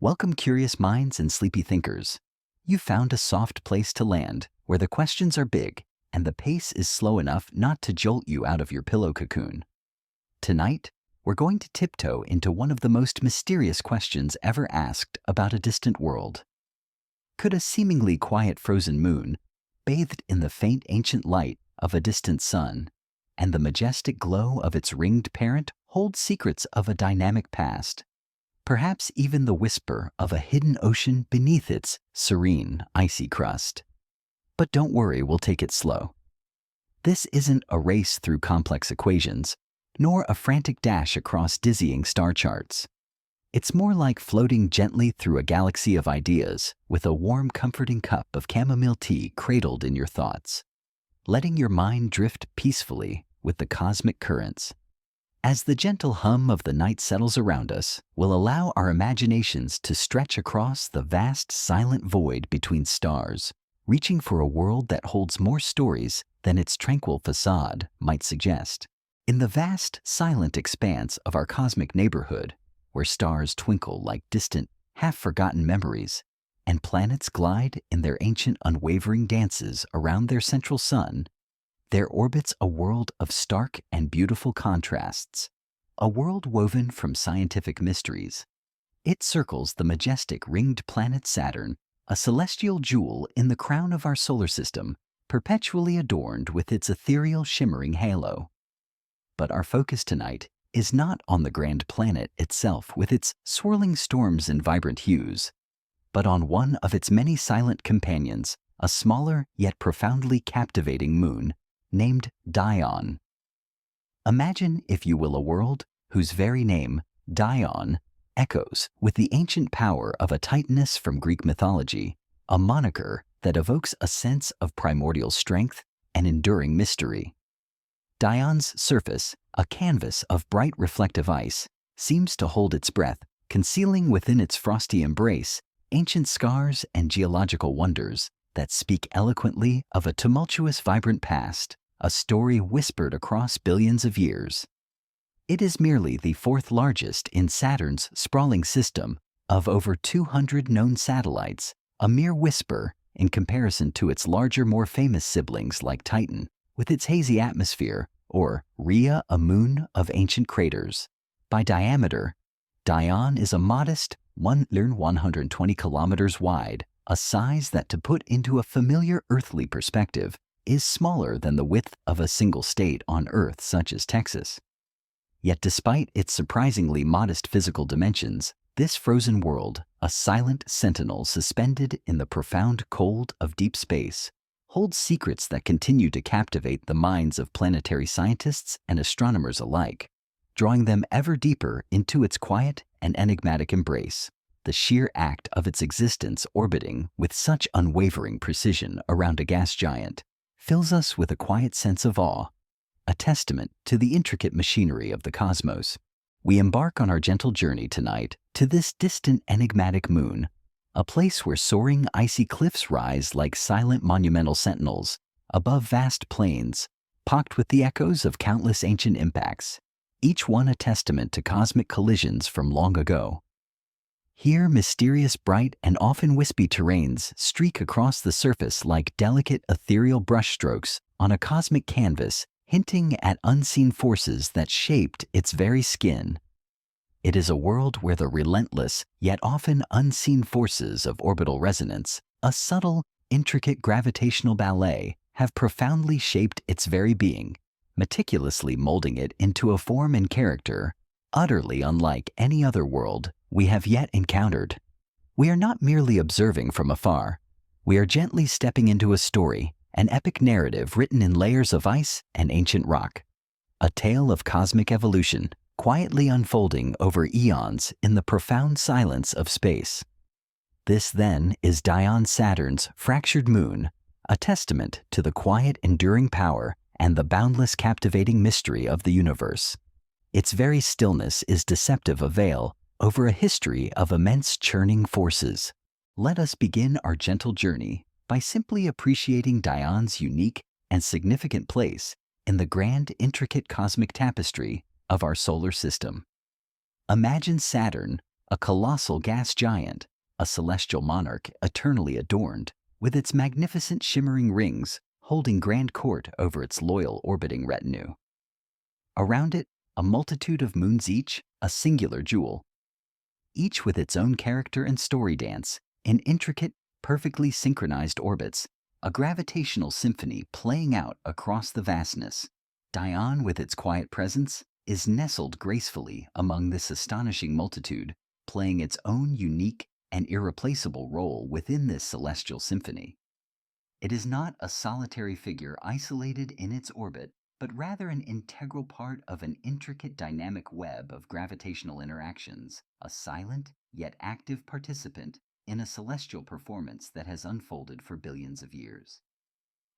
Welcome, curious minds and sleepy thinkers. You've found a soft place to land where the questions are big and the pace is slow enough not to jolt you out of your pillow cocoon. Tonight, we're going to tiptoe into one of the most mysterious questions ever asked about a distant world. Could a seemingly quiet frozen moon, bathed in the faint ancient light of a distant sun, and the majestic glow of its ringed parent, hold secrets of a dynamic past? Perhaps even the whisper of a hidden ocean beneath its serene, icy crust. But don't worry, we'll take it slow. This isn't a race through complex equations, nor a frantic dash across dizzying star charts. It's more like floating gently through a galaxy of ideas with a warm, comforting cup of chamomile tea cradled in your thoughts, letting your mind drift peacefully with the cosmic currents. As the gentle hum of the night settles around us, we'll allow our imaginations to stretch across the vast, silent void between stars, reaching for a world that holds more stories than its tranquil facade might suggest. In the vast, silent expanse of our cosmic neighborhood, where stars twinkle like distant, half-forgotten memories, and planets glide in their ancient, unwavering dances around their central sun, there orbits a world of stark and beautiful contrasts, a world woven from scientific mysteries. It circles the majestic ringed planet Saturn, a celestial jewel in the crown of our solar system, perpetually adorned with its ethereal shimmering halo. But our focus tonight is not on the grand planet itself with its swirling storms and vibrant hues, but on one of its many silent companions, a smaller yet profoundly captivating moon, named Dione. Imagine, if you will, a world whose very name, Dione, echoes with the ancient power of a titaness from Greek mythology, a moniker that evokes a sense of primordial strength and enduring mystery. Dione's surface, a canvas of bright reflective ice, seems to hold its breath, concealing within its frosty embrace ancient scars and geological wonders that speak eloquently of a tumultuous, vibrant past, a story whispered across billions of years. It is merely the fourth largest in Saturn's sprawling system of over 200 known satellites, a mere whisper in comparison to its larger, more famous siblings like Titan, with its hazy atmosphere, or Rhea, a moon of ancient craters. By diameter, Dione is a modest 120 kilometers wide, a size that, to put into a familiar earthly perspective, is smaller than the width of a single state on Earth such as Texas. Yet despite its surprisingly modest physical dimensions, this frozen world, a silent sentinel suspended in the profound cold of deep space, holds secrets that continue to captivate the minds of planetary scientists and astronomers alike, drawing them ever deeper into its quiet and enigmatic embrace. The sheer act of its existence orbiting with such unwavering precision around a gas giant fills us with a quiet sense of awe, a testament to the intricate machinery of the cosmos. We embark on our gentle journey tonight to this distant, enigmatic moon, a place where soaring, icy cliffs rise like silent, monumental sentinels above vast plains, pocked with the echoes of countless ancient impacts, each one a testament to cosmic collisions from long ago. Here, mysterious, bright, and often wispy terrains streak across the surface like delicate, ethereal brushstrokes on a cosmic canvas, hinting at unseen forces that shaped its very skin. It is a world where the relentless, yet often unseen forces of orbital resonance, a subtle, intricate gravitational ballet, have profoundly shaped its very being, meticulously molding it into a form and character utterly unlike any other world we have yet encountered. We are not merely observing from afar. We are gently stepping into a story, an epic narrative written in layers of ice and ancient rock, a tale of cosmic evolution quietly unfolding over eons in the profound silence of space. This, then, is Dione, Saturn's fractured moon, a testament to the quiet, enduring power and the boundless, captivating mystery of the universe. Its very stillness is deceptive, a veil over a history of immense churning forces. Let us begin our gentle journey by simply appreciating Dione's unique and significant place in the grand, intricate cosmic tapestry of our solar system. Imagine Saturn, a colossal gas giant, a celestial monarch eternally adorned, with its magnificent shimmering rings holding grand court over its loyal orbiting retinue. Around it, a multitude of moons, each a singular jewel, each with its own character and story dance, in intricate, perfectly synchronized orbits, a gravitational symphony playing out across the vastness. Dione, with its quiet presence, is nestled gracefully among this astonishing multitude, playing its own unique and irreplaceable role within this celestial symphony. It is not a solitary figure isolated in its orbit, but rather an integral part of an intricate dynamic web of gravitational interactions, a silent yet active participant in a celestial performance that has unfolded for billions of years.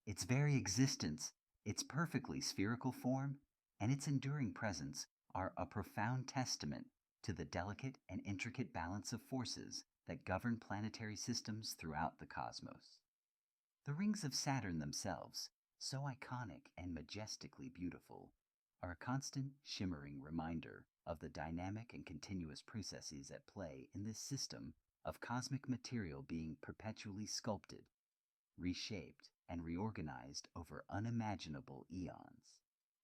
Its very existence, its perfectly spherical form, and its enduring presence are a profound testament to the delicate and intricate balance of forces that govern planetary systems throughout the cosmos. The rings of Saturn themselves, so iconic and majestically beautiful, are a constant, shimmering reminder of the dynamic and continuous processes at play in this system of cosmic material being perpetually sculpted, reshaped, and reorganized over unimaginable eons.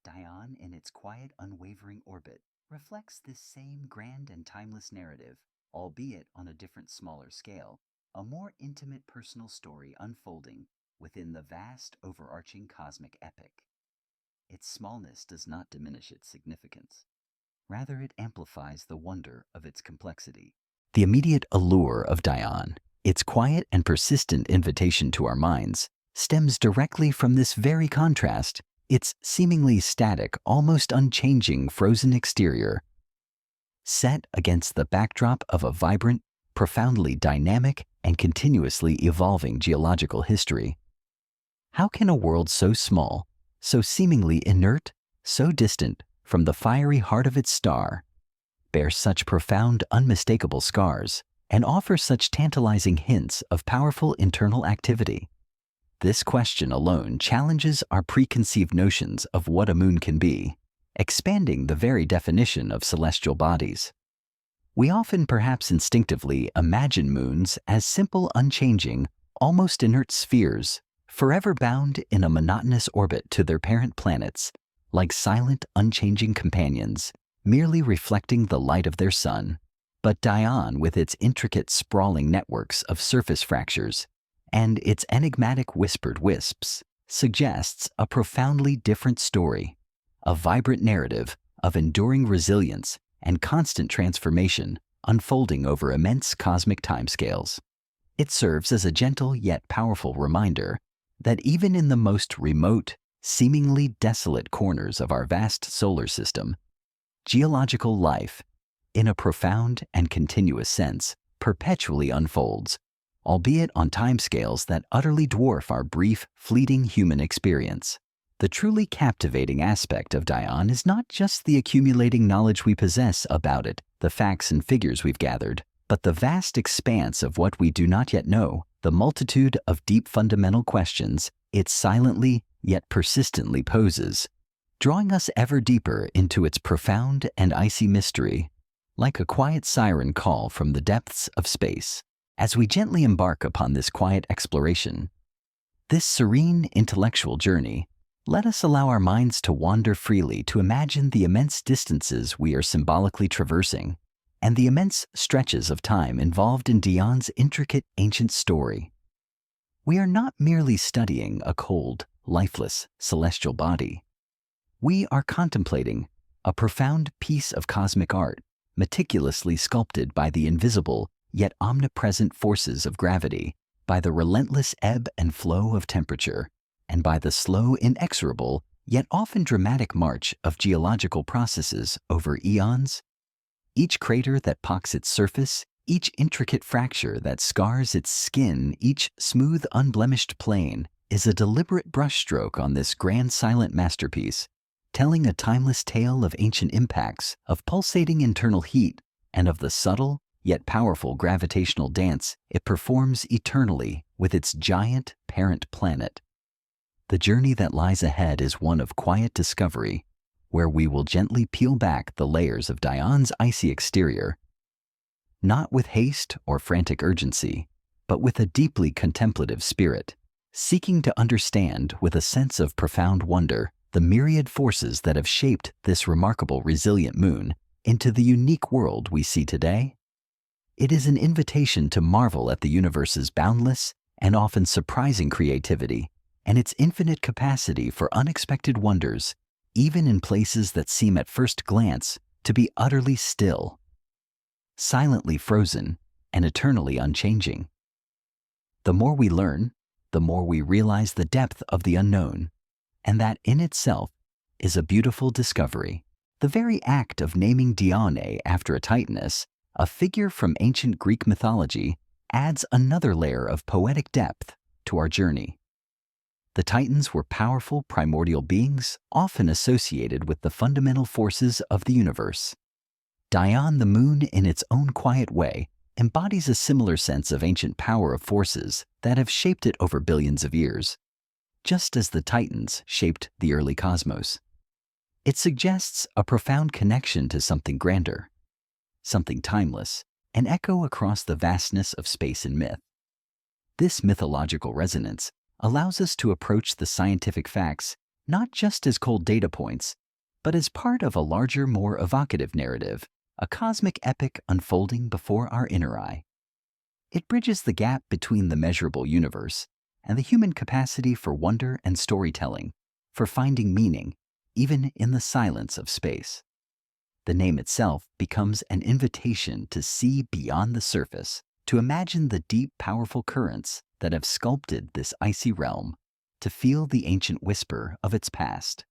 Dione, in its quiet, unwavering orbit, reflects this same grand and timeless narrative, albeit on a different, smaller scale, a more intimate personal story unfolding within the vast, overarching cosmic epic. Its smallness does not diminish its significance. Rather, it amplifies the wonder of its complexity. The immediate allure of Dione, its quiet and persistent invitation to our minds, stems directly from this very contrast, its seemingly static, almost unchanging frozen exterior, set against the backdrop of a vibrant, profoundly dynamic, and continuously evolving geological history. How can a world so small, so seemingly inert, so distant from the fiery heart of its star, bear such profound, unmistakable scars, and offer such tantalizing hints of powerful internal activity? This question alone challenges our preconceived notions of what a moon can be, expanding the very definition of celestial bodies. We often, perhaps instinctively, imagine moons as simple, unchanging, almost inert spheres, forever bound in a monotonous orbit to their parent planets, like silent, unchanging companions, merely reflecting the light of their sun. But Dione, with its intricate, sprawling networks of surface fractures and its enigmatic whispered wisps, suggests a profoundly different story, a vibrant narrative of enduring resilience and constant transformation unfolding over immense cosmic timescales. It serves as a gentle yet powerful reminder that even in the most remote, seemingly desolate corners of our vast solar system, geological life, in a profound and continuous sense, perpetually unfolds, albeit on timescales that utterly dwarf our brief, fleeting human experience. The truly captivating aspect of Dione is not just the accumulating knowledge we possess about it, the facts and figures we've gathered, but the vast expanse of what we do not yet know, the multitude of deep fundamental questions it silently yet persistently poses, drawing us ever deeper into its profound and icy mystery, like a quiet siren call from the depths of space. As we gently embark upon this quiet exploration, this serene intellectual journey, let us allow our minds to wander freely to imagine the immense distances we are symbolically traversing and the immense stretches of time involved in Dione's intricate ancient story. We are not merely studying a cold, lifeless, celestial body. We are contemplating a profound piece of cosmic art, meticulously sculpted by the invisible yet omnipresent forces of gravity, by the relentless ebb and flow of temperature, and by the slow, inexorable, yet often dramatic march of geological processes over eons. Each crater that pocks its surface, each intricate fracture that scars its skin, each smooth, unblemished plane, is a deliberate brushstroke on this grand silent masterpiece, telling a timeless tale of ancient impacts, of pulsating internal heat, and of the subtle, yet powerful gravitational dance it performs eternally with its giant parent planet. The journey that lies ahead is one of quiet discovery, where we will gently peel back the layers of Dione's icy exterior, not with haste or frantic urgency, but with a deeply contemplative spirit, seeking to understand with a sense of profound wonder the myriad forces that have shaped this remarkable resilient moon into the unique world we see today. It is an invitation to marvel at the universe's boundless and often surprising creativity and its infinite capacity for unexpected wonders, even in places that seem at first glance to be utterly still, silently frozen, and eternally unchanging. The more we learn, the more we realize the depth of the unknown, and that in itself is a beautiful discovery. The very act of naming Dione after a Titaness, a figure from ancient Greek mythology, adds another layer of poetic depth to our journey. The Titans were powerful primordial beings, often associated with the fundamental forces of the universe. Dione, the moon, in its own quiet way, embodies a similar sense of ancient power of forces that have shaped it over billions of years, just as the Titans shaped the early cosmos. It suggests a profound connection to something grander, something timeless, an echo across the vastness of space and myth. This mythological resonance allows us to approach the scientific facts not just as cold data points, but as part of a larger, more evocative narrative, a cosmic epic unfolding before our inner eye. It bridges the gap between the measurable universe and the human capacity for wonder and storytelling, for finding meaning, even in the silence of space. The name itself becomes an invitation to see beyond the surface, to imagine the deep, powerful currents that have sculpted this icy realm, to feel the ancient whisper of its past.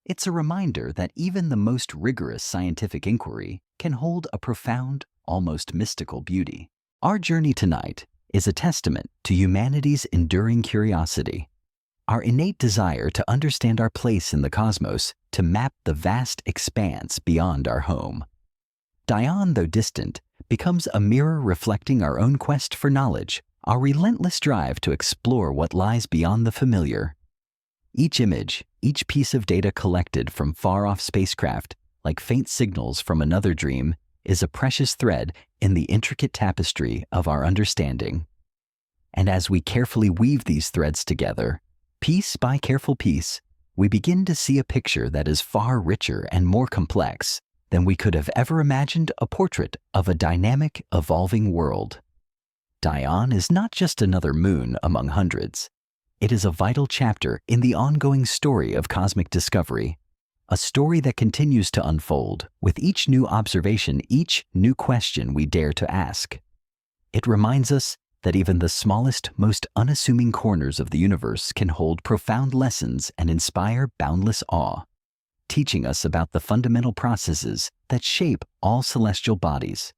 It's a reminder that even the most rigorous scientific inquiry can hold a profound, almost mystical beauty. Our journey tonight is a testament to humanity's enduring curiosity, our innate desire to understand our place in the cosmos, to map the vast expanse beyond our home. Dione, though distant, becomes a mirror reflecting our own quest for knowledge, our relentless drive to explore what lies beyond the familiar. Each image, each piece of data collected from far-off spacecraft, like faint signals from another dream, is a precious thread in the intricate tapestry of our understanding. And as we carefully weave these threads together, piece by careful piece, we begin to see a picture that is far richer and more complex than we could have ever imagined, a portrait of a dynamic, evolving world. Dione is not just another moon among hundreds. It is a vital chapter in the ongoing story of cosmic discovery, a story that continues to unfold with each new observation, each new question we dare to ask. It reminds us that even the smallest, most unassuming corners of the universe can hold profound lessons and inspire boundless awe, teaching us about the fundamental processes that shape all celestial bodies.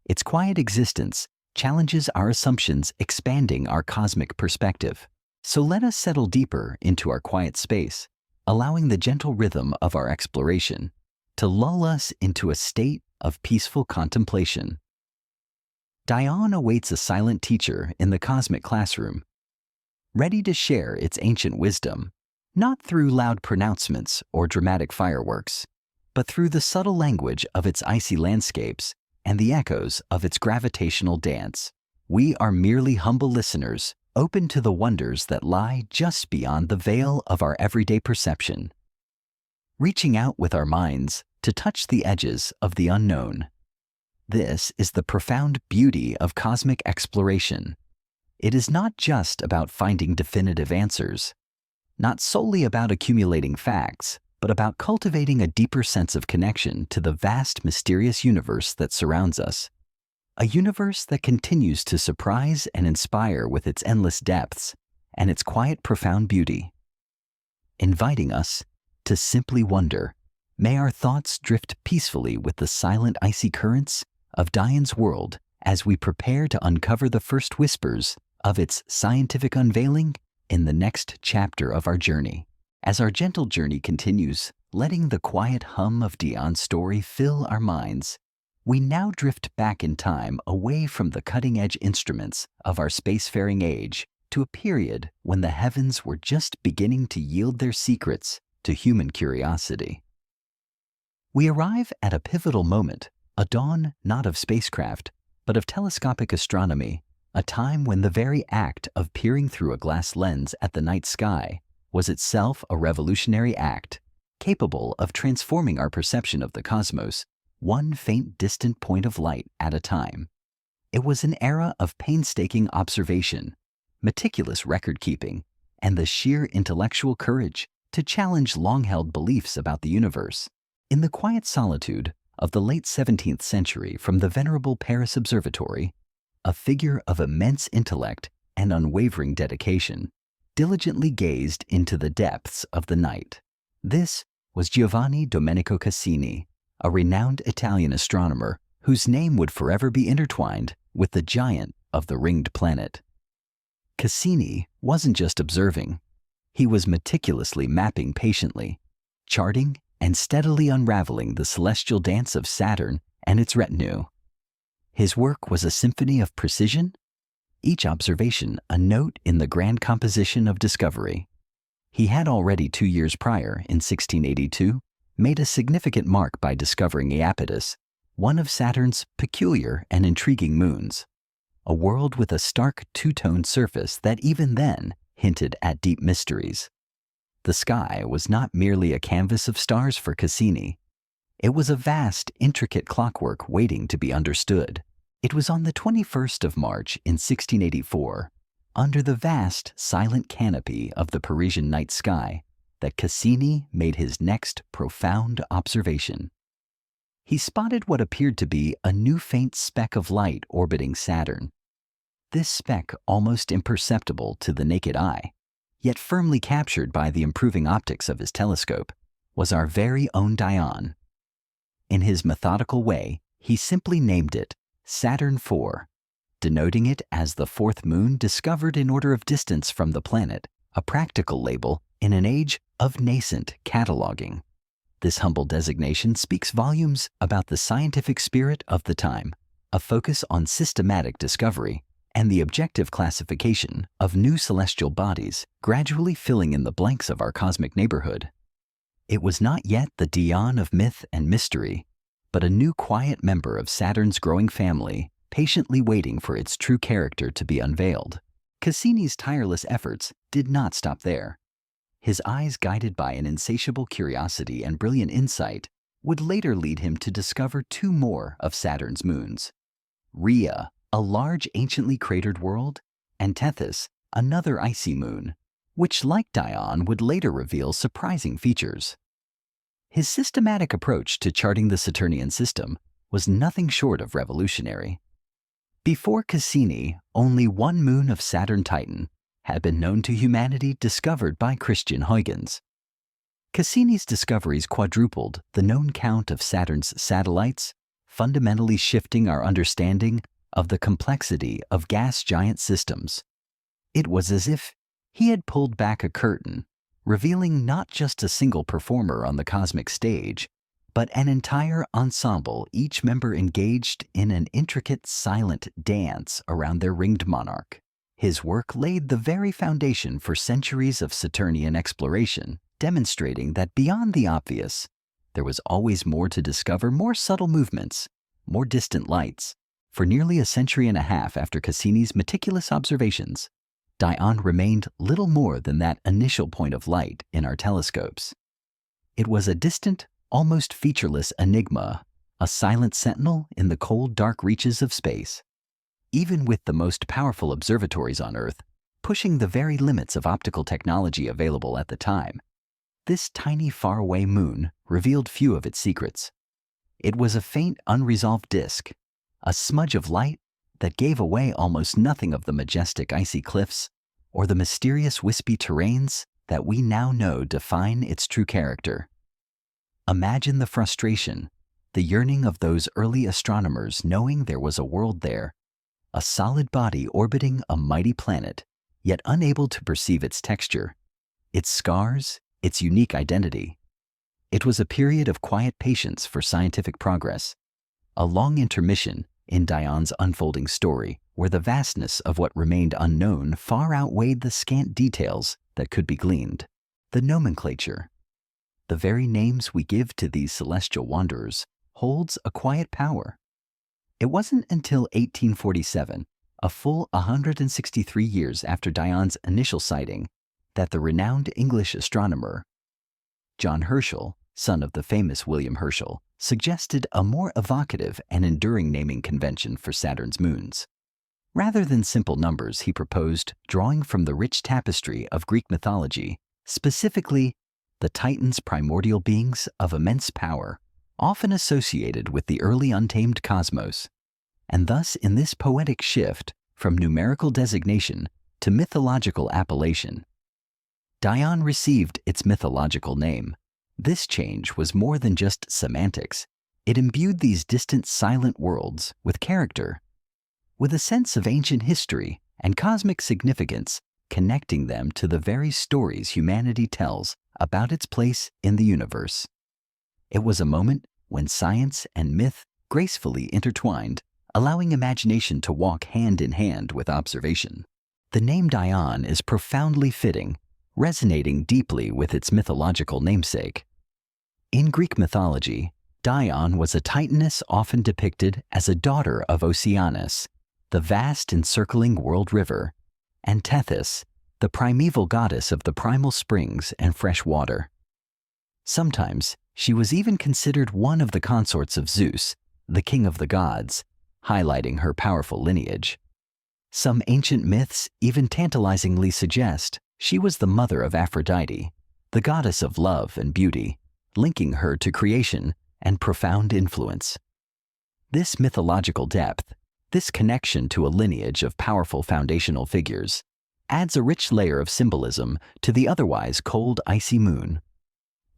Its quiet existence challenges our assumptions, expanding our cosmic perspective. So let us settle deeper into our quiet space, allowing the gentle rhythm of our exploration to lull us into a state of peaceful contemplation. Dione awaits a silent teacher in the cosmic classroom, ready to share its ancient wisdom, not through loud pronouncements or dramatic fireworks, but through the subtle language of its icy landscapes and the echoes of its gravitational dance. We are merely humble listeners, open to the wonders that lie just beyond the veil of our everyday perception, reaching out with our minds to touch the edges of the unknown. This is the profound beauty of cosmic exploration. It is not just about finding definitive answers, not solely about accumulating facts, but about cultivating a deeper sense of connection to the vast, mysterious universe that surrounds us. A universe that continues to surprise and inspire with its endless depths and its quiet, profound beauty. Inviting us to simply wonder, may our thoughts drift peacefully with the silent, icy currents of Dion's world as we prepare to uncover the first whispers of its scientific unveiling in the next chapter of our journey. As our gentle journey continues, letting the quiet hum of Dion's story fill our minds, we now drift back in time, away from the cutting-edge instruments of our spacefaring age to a period when the heavens were just beginning to yield their secrets to human curiosity. We arrive at a pivotal moment, a dawn not of spacecraft, but of telescopic astronomy, a time when the very act of peering through a glass lens at the night sky was itself a revolutionary act, capable of transforming our perception of the cosmos one faint distant point of light at a time. It was an era of painstaking observation, meticulous record-keeping, and the sheer intellectual courage to challenge long-held beliefs about the universe. In the quiet solitude of the late 17th century from the venerable Paris Observatory, a figure of immense intellect and unwavering dedication diligently gazed into the depths of the night. This was Giovanni Domenico Cassini, a renowned Italian astronomer whose name would forever be intertwined with the giant of the ringed planet. Cassini wasn't just observing. He was meticulously mapping patiently, charting and steadily unraveling the celestial dance of Saturn and its retinue. His work was a symphony of precision, each observation a note in the grand composition of discovery. He had already 2 years prior, in 1682, made a significant mark by discovering Iapetus, one of Saturn's peculiar and intriguing moons, a world with a stark two-tone surface that even then hinted at deep mysteries. The sky was not merely a canvas of stars for Cassini. It was a vast, intricate clockwork waiting to be understood. It was on the 21st of March in 1684, under the vast, silent canopy of the Parisian night sky, that Cassini made his next profound observation. He spotted what appeared to be a new faint speck of light orbiting Saturn. This speck, almost imperceptible to the naked eye, yet firmly captured by the improving optics of his telescope, was our very own Dione. In his methodical way, he simply named it Saturn IV, denoting it as the fourth moon discovered in order of distance from the planet, a practical label in an age of nascent cataloging. This humble designation speaks volumes about the scientific spirit of the time, a focus on systematic discovery, and the objective classification of new celestial bodies gradually filling in the blanks of our cosmic neighborhood. It was not yet the Dione of myth and mystery, but a new quiet member of Saturn's growing family, patiently waiting for its true character to be unveiled. Cassini's tireless efforts did not stop there. His eyes, guided by an insatiable curiosity and brilliant insight, would later lead him to discover 2 more of Saturn's moons: Rhea, a large anciently cratered world, and Tethys, another icy moon, which, like Dione, would later reveal surprising features. His systematic approach to charting the Saturnian system was nothing short of revolutionary. Before Cassini, only one moon of Saturn Titan had been known to humanity, discovered by Christian Huygens. Cassini's discoveries quadrupled the known count of Saturn's satellites, fundamentally shifting our understanding of the complexity of gas giant systems. It was as if he had pulled back a curtain, revealing not just a single performer on the cosmic stage, but an entire ensemble, each member engaged in an intricate, silent dance around their ringed monarch. His work laid the very foundation for centuries of Saturnian exploration, demonstrating that beyond the obvious, there was always more to discover, more subtle movements, more distant lights. For nearly a century and a half after Cassini's meticulous observations, Dione remained little more than that initial point of light in our telescopes. It was a distant, almost featureless enigma, a silent sentinel in the cold, dark reaches of space. Even with the most powerful observatories on Earth pushing the very limits of optical technology available at the time, this tiny, faraway moon revealed few of its secrets. It was a faint, unresolved disk, a smudge of light that gave away almost nothing of the majestic icy cliffs or the mysterious wispy terrains that we now know define its true character. Imagine the frustration, the yearning of those early astronomers knowing there was a world there, a solid body orbiting a mighty planet, yet unable to perceive its texture, its scars, its unique identity. It was a period of quiet patience for scientific progress, a long intermission in Dione's unfolding story, where the vastness of what remained unknown far outweighed the scant details that could be gleaned. The nomenclature, the very names we give to these celestial wanderers, holds a quiet power. It wasn't until 1847, a full 163 years after Dion's initial sighting, that the renowned English astronomer John Herschel, son of the famous William Herschel, suggested a more evocative and enduring naming convention for Saturn's moons. Rather than simple numbers, he proposed drawing from the rich tapestry of Greek mythology, specifically the Titans, primordial beings of immense power, often associated with the early untamed cosmos. And thus, in this poetic shift from numerical designation to mythological appellation, Dione received its mythological name. This change was more than just semantics. It imbued these distant silent worlds with character, with a sense of ancient history and cosmic significance, connecting them to the very stories humanity tells about its place in the universe. It was a moment when science and myth gracefully intertwined, allowing imagination to walk hand in hand with observation. The name Dione is profoundly fitting, resonating deeply with its mythological namesake. In Greek mythology, Dione was a Titaness often depicted as a daughter of Oceanus, the vast encircling world river, and Tethys, the primeval goddess of the primal springs and fresh water. Sometimes she was even considered one of the consorts of Zeus, the king of the gods, highlighting her powerful lineage. Some ancient myths even tantalizingly suggest she was the mother of Aphrodite, the goddess of love and beauty, linking her to creation and profound influence. This mythological depth, this connection to a lineage of powerful foundational figures, adds a rich layer of symbolism to the otherwise cold, icy moon.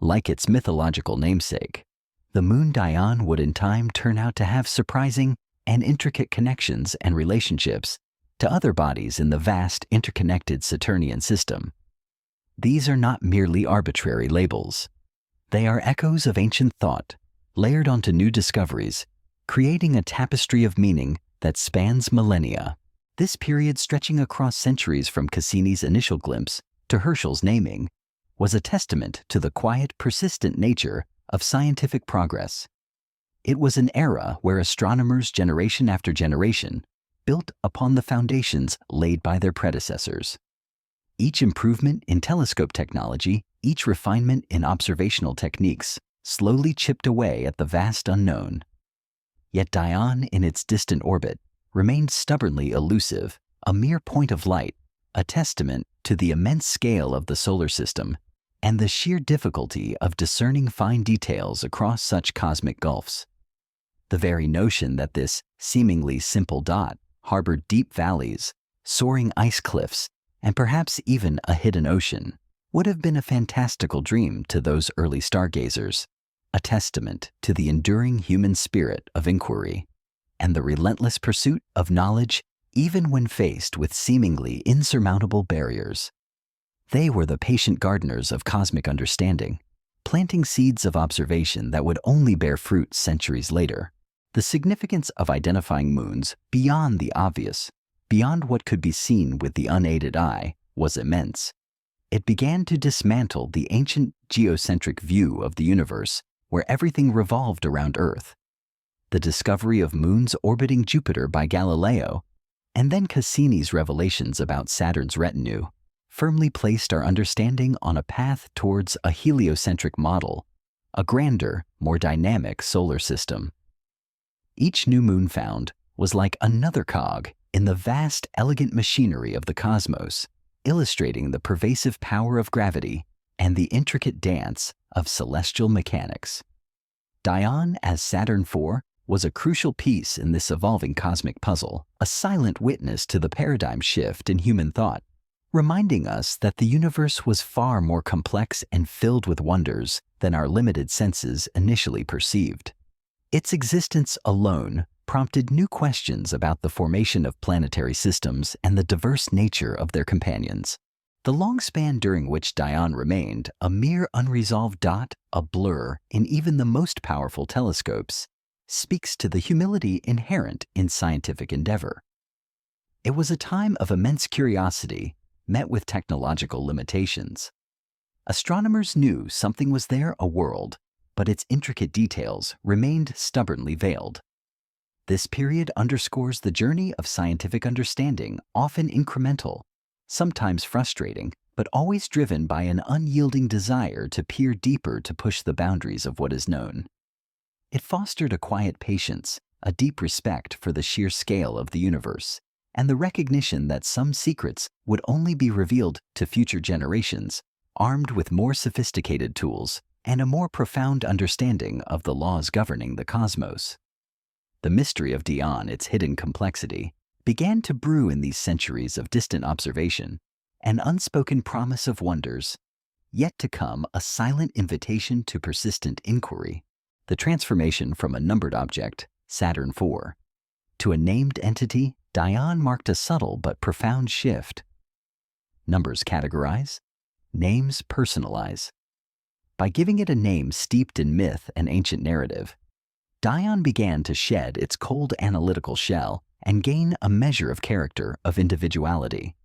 Like its mythological namesake, the moon Dione would in time turn out to have surprising and intricate connections and relationships to other bodies in the vast interconnected Saturnian system. These are not merely arbitrary labels. They are echoes of ancient thought, layered onto new discoveries, creating a tapestry of meaning that spans millennia. This period, stretching across centuries from Cassini's initial glimpse to Herschel's naming, was a testament to the quiet, persistent nature of scientific progress. It was an era where astronomers, generation after generation, built upon the foundations laid by their predecessors. Each improvement in telescope technology, each refinement in observational techniques, slowly chipped away at the vast unknown. Yet Dione, in its distant orbit, remained stubbornly elusive, a mere point of light, a testament to the immense scale of the solar system and the sheer difficulty of discerning fine details across such cosmic gulfs. The very notion that this seemingly simple dot harbored deep valleys, soaring ice cliffs, and perhaps even a hidden ocean would have been a fantastical dream to those early stargazers, a testament to the enduring human spirit of inquiry and the relentless pursuit of knowledge even when faced with seemingly insurmountable barriers. They were the patient gardeners of cosmic understanding, planting seeds of observation that would only bear fruit centuries later. The significance of identifying moons beyond the obvious, beyond what could be seen with the unaided eye, was immense. It began to dismantle the ancient geocentric view of the universe where everything revolved around Earth. The discovery of moons orbiting Jupiter by Galileo, and then Cassini's revelations about Saturn's retinue, firmly placed our understanding on a path towards a heliocentric model, a grander, more dynamic solar system. Each new moon found was like another cog in the vast, elegant machinery of the cosmos, illustrating the pervasive power of gravity and the intricate dance of celestial mechanics. Dione, as Saturn IV, was a crucial piece in this evolving cosmic puzzle, a silent witness to the paradigm shift in human thought, reminding us that the universe was far more complex and filled with wonders than our limited senses initially perceived. Its existence alone prompted new questions about the formation of planetary systems and the diverse nature of their companions. The long span during which Dione remained a mere unresolved dot, a blur in even the most powerful telescopes, speaks to the humility inherent in scientific endeavor. It was a time of immense curiosity, met with technological limitations. Astronomers knew something was there, a world, but its intricate details remained stubbornly veiled. This period underscores the journey of scientific understanding, often incremental, sometimes frustrating, but always driven by an unyielding desire to peer deeper to push the boundaries of what is known. It fostered a quiet patience, a deep respect for the sheer scale of the universe, and the recognition that some secrets would only be revealed to future generations, armed with more sophisticated tools and a more profound understanding of the laws governing the cosmos. The mystery of Dione, its hidden complexity, began to brew in these centuries of distant observation, an unspoken promise of wonders, yet to come a silent invitation to persistent inquiry. The transformation from a numbered object, Saturn IV, to a named entity, Dione, marked a subtle but profound shift. Numbers categorize, names personalize. By giving it a name steeped in myth and ancient narrative, Dione began to shed its cold analytical shell and gain a measure of character, of individuality.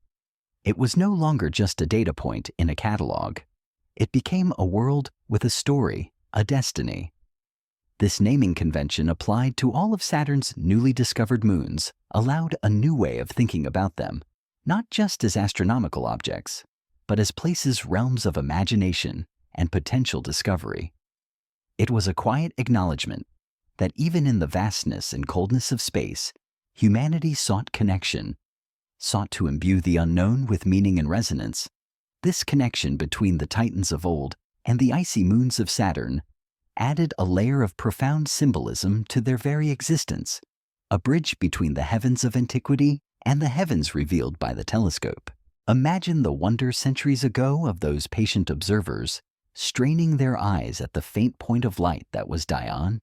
It was no longer just a data point in a catalog. It became a world with a story, a destiny. This naming convention, applied to all of Saturn's newly discovered moons, allowed a new way of thinking about them, not just as astronomical objects, but as places, realms of imagination and potential discovery. It was a quiet acknowledgement that even in the vastness and coldness of space, humanity sought connection, sought to imbue the unknown with meaning and resonance. This connection between the titans of old and the icy moons of Saturn added a layer of profound symbolism to their very existence, a bridge between the heavens of antiquity and the heavens revealed by the telescope. Imagine the wonder centuries ago of those patient observers straining their eyes at the faint point of light that was Dione.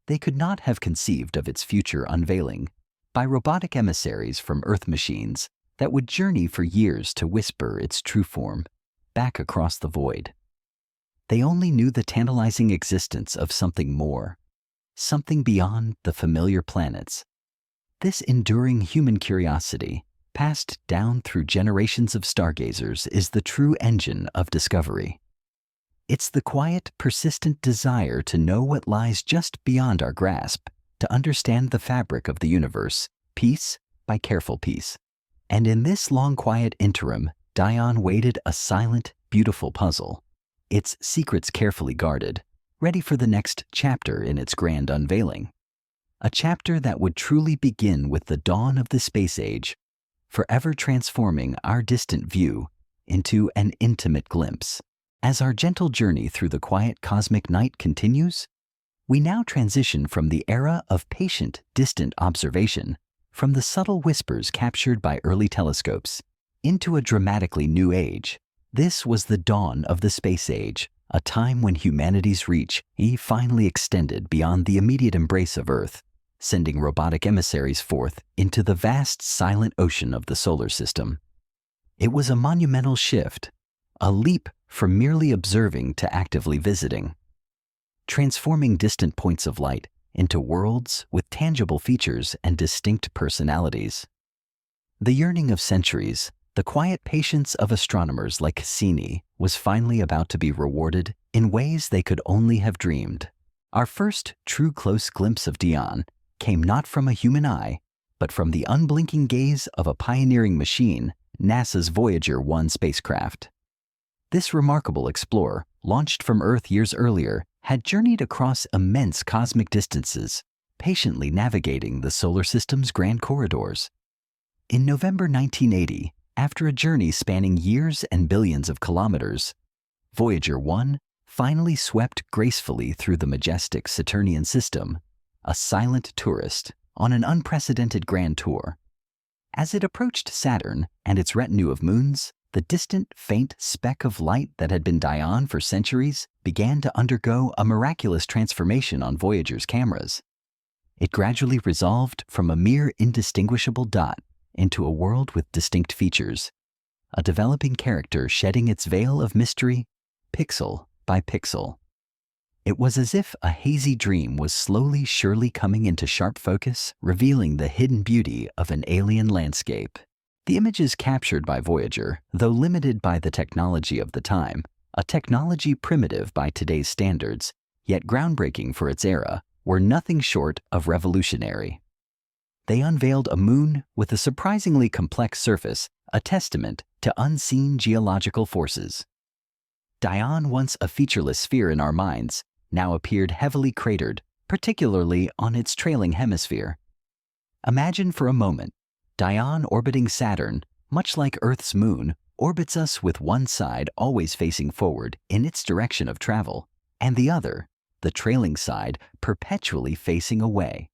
They could not have conceived of its future unveiling by robotic emissaries from Earth machines that would journey for years to whisper its true form back across the void. They only knew the tantalizing existence of something more, something beyond the familiar planets. This enduring human curiosity, passed down through generations of stargazers, is the true engine of discovery. It's the quiet, persistent desire to know what lies just beyond our grasp, to understand the fabric of the universe, piece by careful piece. And in this long, quiet interim, Dione waited, a silent, beautiful puzzle, its secrets carefully guarded, ready for the next chapter in its grand unveiling. A chapter that would truly begin with the dawn of the space age, forever transforming our distant view into an intimate glimpse. As our gentle journey through the quiet cosmic night continues, we now transition from the era of patient, distant observation, from the subtle whispers captured by early telescopes, into a dramatically new age. This was the dawn of the space age, a time when humanity's reach finally extended beyond the immediate embrace of Earth, sending robotic emissaries forth into the vast, silent ocean of the solar system. It was a monumental shift, a leap from merely observing to actively visiting, transforming distant points of light into worlds with tangible features and distinct personalities. The yearning of centuries, the quiet patience of astronomers like Cassini, was finally about to be rewarded in ways they could only have dreamed. Our first true close glimpse of Dione came not from a human eye, but from the unblinking gaze of a pioneering machine, NASA's Voyager 1 spacecraft. This remarkable explorer, launched from Earth years earlier, had journeyed across immense cosmic distances, patiently navigating the solar system's grand corridors. In November 1980, after a journey spanning years and billions of kilometers, Voyager 1 finally swept gracefully through the majestic Saturnian system, a silent tourist on an unprecedented grand tour. As it approached Saturn and its retinue of moons, the distant, faint speck of light that had been Dione for centuries began to undergo a miraculous transformation on Voyager's cameras. It gradually resolved from a mere indistinguishable dot into a world with distinct features, a developing character shedding its veil of mystery, pixel by pixel. It was as if a hazy dream was slowly, surely coming into sharp focus, revealing the hidden beauty of an alien landscape. The images captured by Voyager, though limited by the technology of the time, a technology primitive by today's standards, yet groundbreaking for its era, were nothing short of revolutionary. They unveiled a moon with a surprisingly complex surface, a testament to unseen geological forces. Dione, once a featureless sphere in our minds, now appeared heavily cratered, particularly on its trailing hemisphere. Imagine for a moment, Dione orbiting Saturn, much like Earth's moon, orbits us with one side always facing forward in its direction of travel, and the other, the trailing side, perpetually facing away.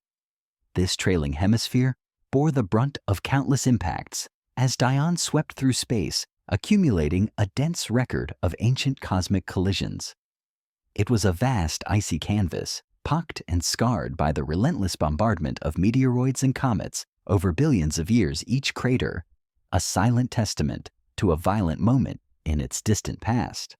This trailing hemisphere bore the brunt of countless impacts as Dione swept through space, accumulating a dense record of ancient cosmic collisions. It was a vast icy canvas, pocked and scarred by the relentless bombardment of meteoroids and comets over billions of years each crater, a silent testament to a violent moment in its distant past.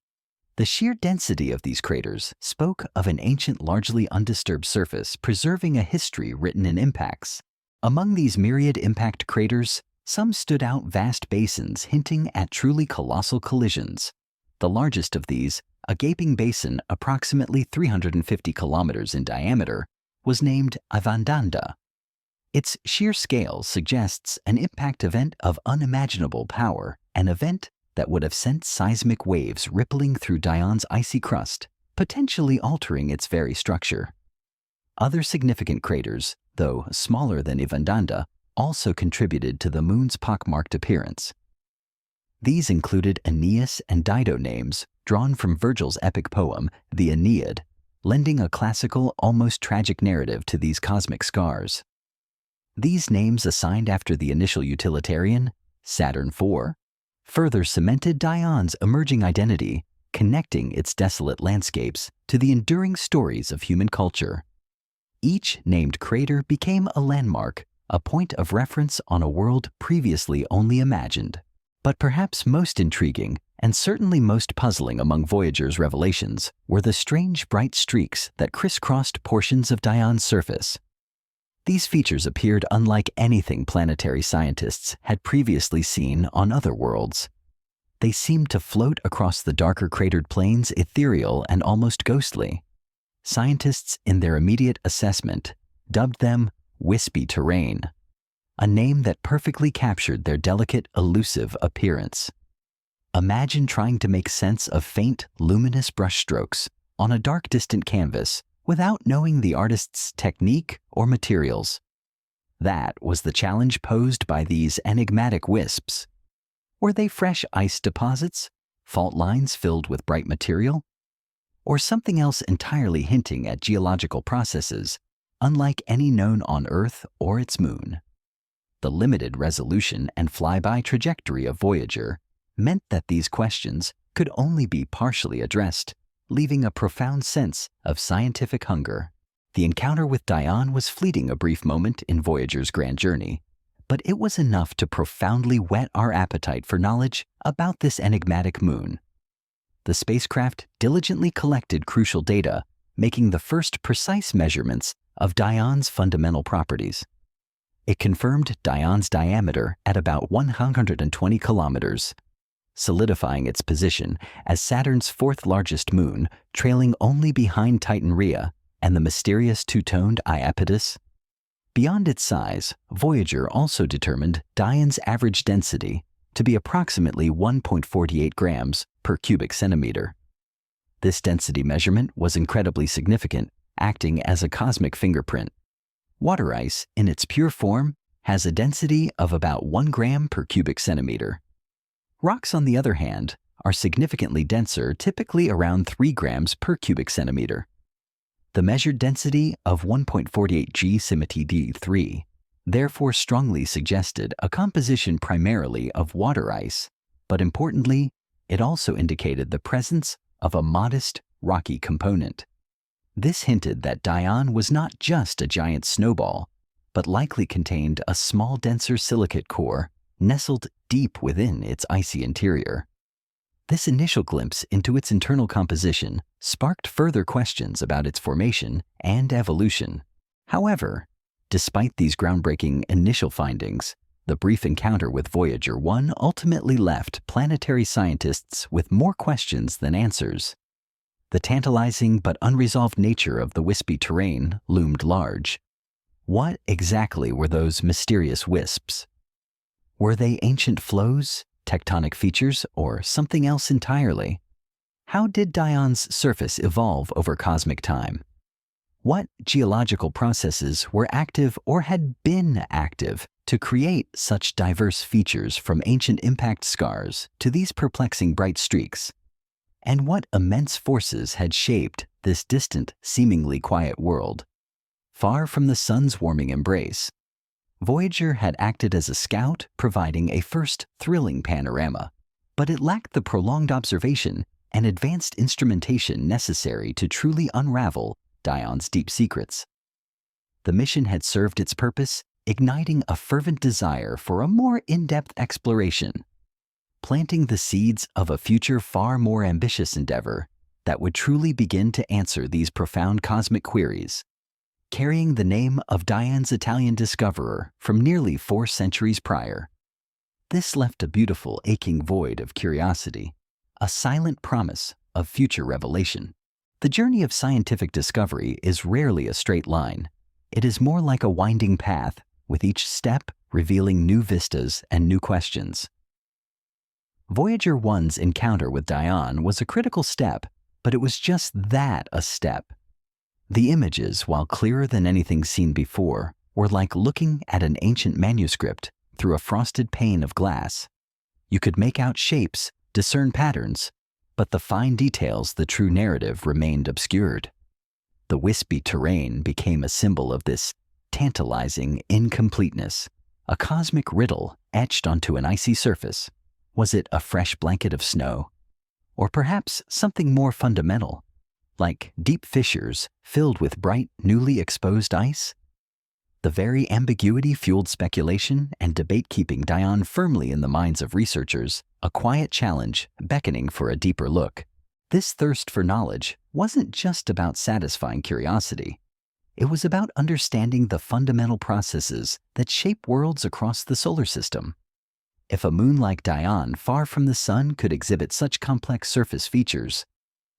The sheer density of these craters spoke of an ancient, largely undisturbed surface preserving a history written in impacts. Among these myriad impact craters, some stood out vast basins hinting at truly colossal collisions. The largest of these, a gaping basin approximately 350 kilometers in diameter, was named Ivandanda. Its sheer scale suggests an impact event of unimaginable power, an event that would have sent seismic waves rippling through Dione's icy crust, potentially altering its very structure. Other significant craters, though smaller than Ivandanda, also contributed to the moon's pockmarked appearance. These included Aeneas and Dido names drawn from Virgil's epic poem, the Aeneid, lending a classical, almost tragic narrative to these cosmic scars. These names assigned after the initial utilitarian, Saturn IV, further cemented Dione's emerging identity, connecting its desolate landscapes to the enduring stories of human culture. Each named crater became a landmark, a point of reference on a world previously only imagined. But perhaps most intriguing, and certainly most puzzling among Voyager's revelations, were the strange bright streaks that crisscrossed portions of Dione's surface. These features appeared unlike anything planetary scientists had previously seen on other worlds. They seemed to float across the darker cratered plains, ethereal and almost ghostly. Scientists, in their immediate assessment, dubbed them wispy terrain, a name that perfectly captured their delicate, elusive appearance. Imagine trying to make sense of faint, luminous brushstrokes on a dark, distant canvas without knowing the artist's technique or materials. That was the challenge posed by these enigmatic wisps. Were they fresh ice deposits, fault lines filled with bright material, or something else entirely hinting at geological processes unlike any known on Earth or its moon? The limited resolution and flyby trajectory of Voyager meant that these questions could only be partially addressed, leaving a profound sense of scientific hunger. The encounter with Dione was fleeting, a brief moment in Voyager's grand journey, but it was enough to profoundly whet our appetite for knowledge about this enigmatic moon. The spacecraft diligently collected crucial data, making the first precise measurements of Dione's fundamental properties. It confirmed Dione's diameter at about 120 kilometers, solidifying its position as Saturn's fourth largest moon, trailing only behind Titan Rhea and the mysterious two-toned Iapetus. Beyond its size, Voyager also determined Dione's average density to be approximately 1.48 grams per cubic centimeter. This density measurement was incredibly significant, acting as a cosmic fingerprint. Water ice, in its pure form, has a density of about 1 gram per cubic centimeter. Rocks, on the other hand, are significantly denser, typically around 3 grams per cubic centimeter. The measured density of 1.48 g cm3 therefore strongly suggested a composition primarily of water ice, but importantly, it also indicated the presence of a modest, rocky component. This hinted that Dione was not just a giant snowball, but likely contained a small, denser silicate core nestled deep within its icy interior. This initial glimpse into its internal composition sparked further questions about its formation and evolution. However, despite these groundbreaking initial findings, the brief encounter with Voyager 1 ultimately left planetary scientists with more questions than answers. The tantalizing but unresolved nature of the wispy terrain loomed large. What exactly were those mysterious wisps? Were they ancient flows, tectonic features, or something else entirely? How did Dione's surface evolve over cosmic time? What geological processes were active or had been active to create such diverse features from ancient impact scars to these perplexing bright streaks? And what immense forces had shaped this distant, seemingly quiet world? Far from the sun's warming embrace, Voyager had acted as a scout, providing a first thrilling panorama, but it lacked the prolonged observation and advanced instrumentation necessary to truly unravel Dione's deep secrets. The mission had served its purpose, igniting a fervent desire for a more in-depth exploration, planting the seeds of a future far more ambitious endeavor that would truly begin to answer these profound cosmic queries. Carrying the name of Dione's Italian discoverer from nearly 4 centuries prior, this left a beautiful, aching void of curiosity, a silent promise of future revelation. The journey of scientific discovery is rarely a straight line. It is more like a winding path, with each step revealing new vistas and new questions. Voyager 1's encounter with Dione was a critical step, but it was just that, a step. The images, while clearer than anything seen before, were like looking at an ancient manuscript through a frosted pane of glass. You could make out shapes, discern patterns, but the fine details, the true narrative, remained obscured. The wispy terrain became a symbol of this tantalizing incompleteness, a cosmic riddle etched onto an icy surface. Was it a fresh blanket of snow? Or perhaps something more fundamental, like deep fissures filled with bright, newly exposed ice? The very ambiguity fueled speculation and debate, keeping Dione firmly in the minds of researchers, a quiet challenge beckoning for a deeper look. This thirst for knowledge wasn't just about satisfying curiosity. It was about understanding the fundamental processes that shape worlds across the solar system. If a moon like Dione, far from the sun, could exhibit such complex surface features,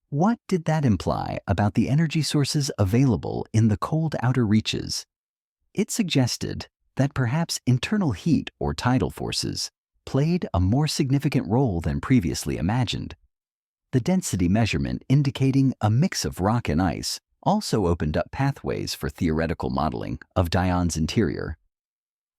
what did that imply about the energy sources available in the cold outer reaches? It suggested that perhaps internal heat or tidal forces played a more significant role than previously imagined. The density measurement, indicating a mix of rock and ice, also opened up pathways for theoretical modeling of Dione's interior,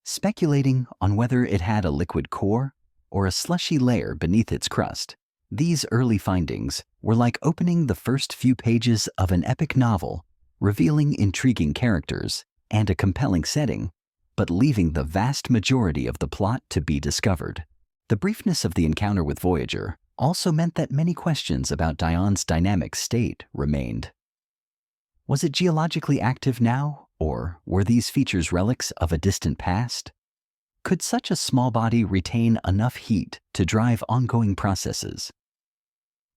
speculating on whether it had a liquid core or a slushy layer beneath its crust. These early findings were like opening the first few pages of an epic novel, revealing intriguing characters and a compelling setting, but leaving the vast majority of the plot to be discovered. The briefness of the encounter with Voyager also meant that many questions about Dione's dynamic state remained. Was it geologically active now, or were these features relics of a distant past? Could such a small body retain enough heat to drive ongoing processes?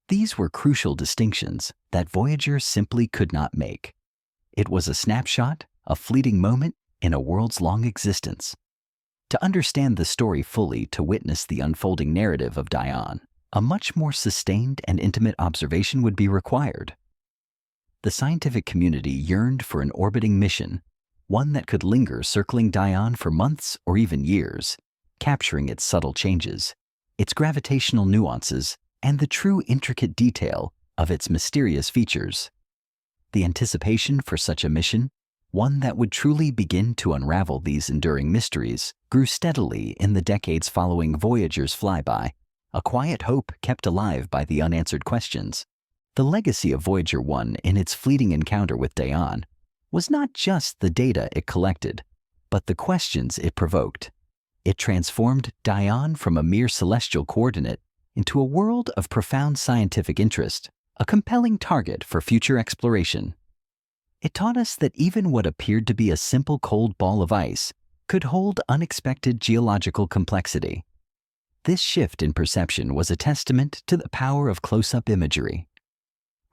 These were crucial distinctions that Voyager simply could not make. It was a snapshot, a fleeting moment in a world's long existence. To understand the story fully, to witness the unfolding narrative of Dione, a much more sustained and intimate observation would be required. The scientific community yearned for an orbiting mission, one that could linger circling Dione for months or even years, capturing its subtle changes, its gravitational nuances, and the true intricate detail of its mysterious features. The anticipation for such a mission, one that would truly begin to unravel these enduring mysteries, grew steadily in the decades following Voyager's flyby, a quiet hope kept alive by the unanswered questions. The legacy of Voyager 1 in its fleeting encounter with Dione was not just the data it collected, but the questions it provoked. It transformed Dione from a mere celestial coordinate into a world of profound scientific interest, a compelling target for future exploration. It taught us that even what appeared to be a simple cold ball of ice could hold unexpected geological complexity. This shift in perception was a testament to the power of close-up imagery,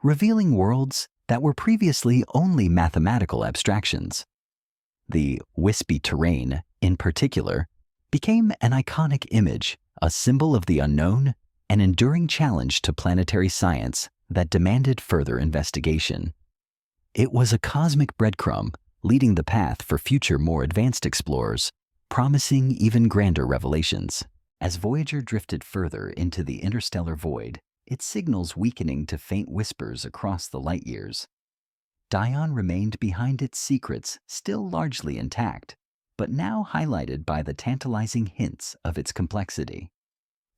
revealing worlds that were previously only mathematical abstractions. The wispy terrain, in particular, became an iconic image, a symbol of the unknown, an enduring challenge to planetary science that demanded further investigation. It was a cosmic breadcrumb leading the path for future more advanced explorers, promising even grander revelations. As Voyager drifted further into the interstellar void, its signals weakening to faint whispers across the light years, Dione remained behind its secrets, still largely intact, but now highlighted by the tantalizing hints of its complexity.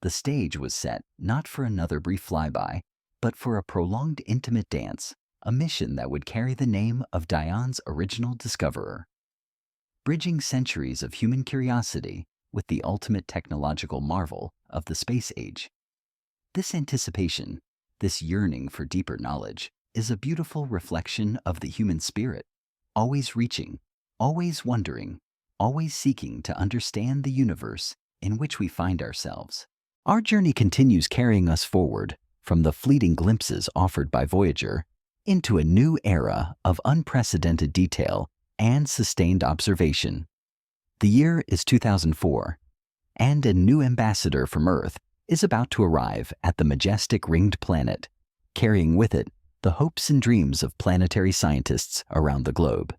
The stage was set not for another brief flyby, but for a prolonged intimate dance, a mission that would carry the name of Dione's original discoverer. Bridging centuries of human curiosity with the ultimate technological marvel of the space age. This anticipation, this yearning for deeper knowledge, is a beautiful reflection of the human spirit, always reaching, always wondering, always seeking to understand the universe in which we find ourselves. Our journey continues carrying us forward from the fleeting glimpses offered by Voyager into a new era of unprecedented detail and sustained observation. The year is 2004, and a new ambassador from Earth is about to arrive at the majestic ringed planet, carrying with it the hopes and dreams of planetary scientists around the globe.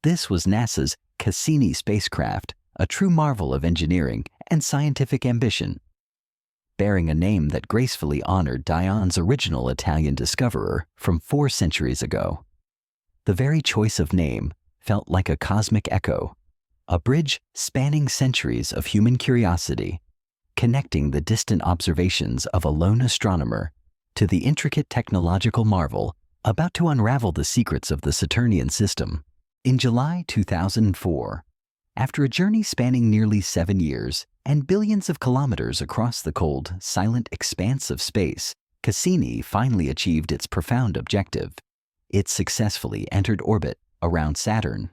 This was NASA's Cassini spacecraft, a true marvel of engineering and scientific ambition, bearing a name that gracefully honored Dione's original Italian discoverer from 4 centuries ago. The very choice of name felt like a cosmic echo, a bridge spanning centuries of human curiosity, connecting the distant observations of a lone astronomer to the intricate technological marvel about to unravel the secrets of the Saturnian system. In July 2004, after a journey spanning nearly 7 years and billions of kilometers across the cold, silent expanse of space, Cassini finally achieved its profound objective. It successfully entered orbit around Saturn.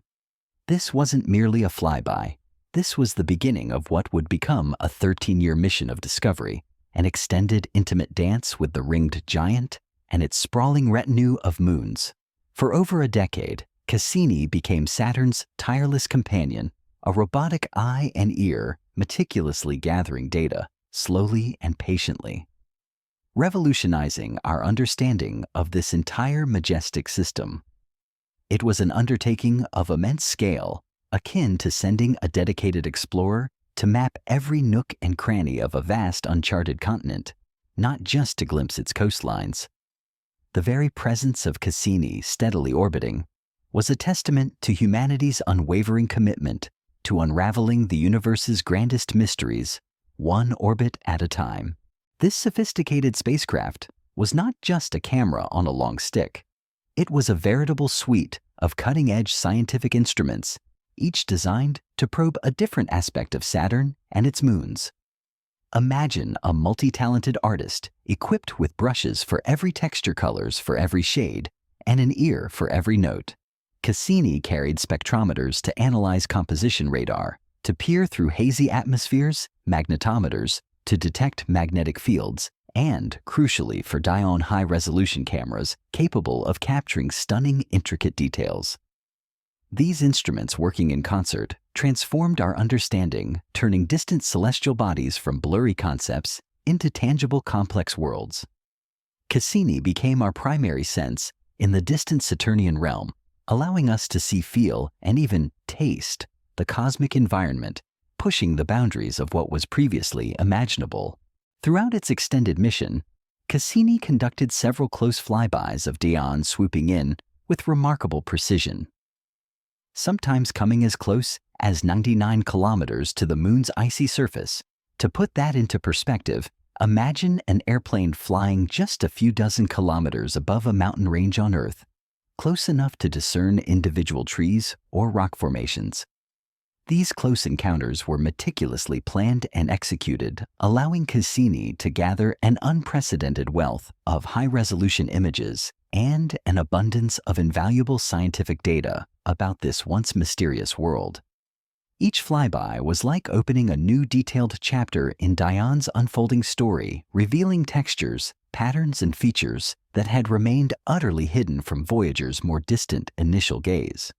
This wasn't merely a flyby. This was the beginning of what would become a 13-year mission of discovery, an extended, intimate dance with the ringed giant and its sprawling retinue of moons. For over a decade, Cassini became Saturn's tireless companion, a robotic eye and ear meticulously gathering data, slowly and patiently, revolutionizing our understanding of this entire majestic system. It was an undertaking of immense scale, akin to sending a dedicated explorer to map every nook and cranny of a vast uncharted continent, not just to glimpse its coastlines. The very presence of Cassini steadily orbiting was a testament to humanity's unwavering commitment to unraveling the universe's grandest mysteries, one orbit at a time. This sophisticated spacecraft was not just a camera on a long stick. It was a veritable suite of cutting-edge scientific instruments, each designed to probe a different aspect of Saturn and its moons. Imagine a multi-talented artist equipped with brushes for every texture, colors for every shade, and an ear for every note. Cassini carried spectrometers to analyze composition, radar to peer through hazy atmospheres, magnetometers to detect magnetic fields, and, crucially for Dione high-resolution cameras capable of capturing stunning, intricate details. These instruments working in concert transformed our understanding, turning distant celestial bodies from blurry concepts into tangible, complex worlds. Cassini became our primary sense in the distant Saturnian realm, allowing us to see, feel, and even taste the cosmic environment, pushing the boundaries of what was previously imaginable. Throughout its extended mission, Cassini conducted several close flybys of Dione, swooping in with remarkable precision, sometimes coming as close as 99 kilometers to the moon's icy surface. To put that into perspective, imagine an airplane flying just a few dozen kilometers above a mountain range on Earth, close enough to discern individual trees or rock formations. These close encounters were meticulously planned and executed, allowing Cassini to gather an unprecedented wealth of high-resolution images and an abundance of invaluable scientific data about this once mysterious world. Each flyby was like opening a new detailed chapter in Dione's unfolding story, revealing textures, patterns, and features that had remained utterly hidden from Voyager's more distant initial gaze.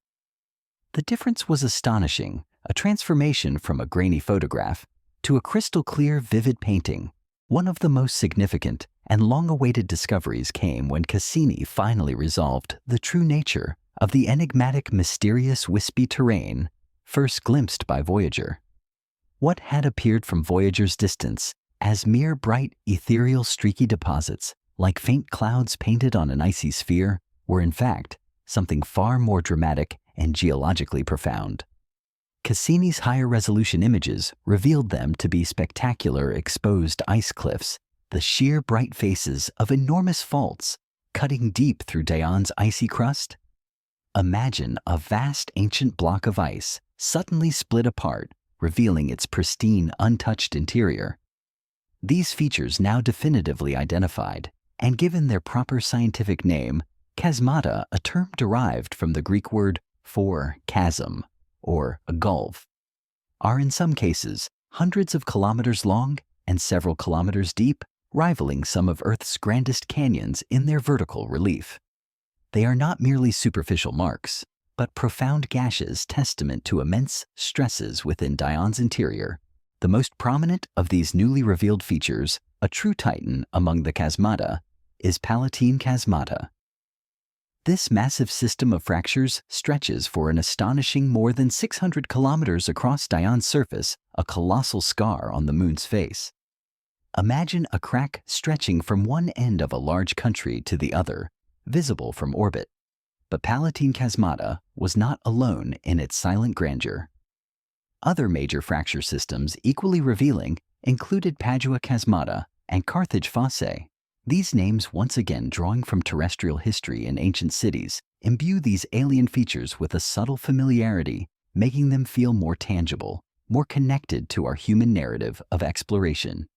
The difference was astonishing, a transformation from a grainy photograph to a crystal-clear, vivid painting. One of the most significant and long-awaited discoveries came when Cassini finally resolved the true nature of the enigmatic, mysterious, wispy terrain first glimpsed by Voyager. What had appeared from Voyager's distance as mere bright, ethereal, streaky deposits, like faint clouds painted on an icy sphere, were in fact something far more dramatic and geologically profound. Cassini's higher-resolution images revealed them to be spectacular exposed ice cliffs, the sheer bright faces of enormous faults cutting deep through Dione's icy crust. Imagine a vast ancient block of ice suddenly split apart, revealing its pristine, untouched interior. These features now definitively identified and given their proper scientific name, chasmata, a term derived from the Greek word for chasm, or a gulf, are in some cases hundreds of kilometers long and several kilometers deep, rivaling some of Earth's grandest canyons in their vertical relief. They are not merely superficial marks, but profound gashes testament to immense stresses within Dione's interior. The most prominent of these newly revealed features, a true titan among the chasmata, is Palatine chasmata. This massive system of fractures stretches for an astonishing more than 600 kilometers across Dione's surface, a colossal scar on the Moon's face. Imagine a crack stretching from one end of a large country to the other, visible from orbit. But Palatine chasmata was not alone in its silent grandeur. Other major fracture systems equally revealing included Padua chasmata and Carthage fossae. These names, once again drawing from terrestrial history and ancient cities, imbue these alien features with a subtle familiarity, making them feel more tangible, more connected to our human narrative of exploration.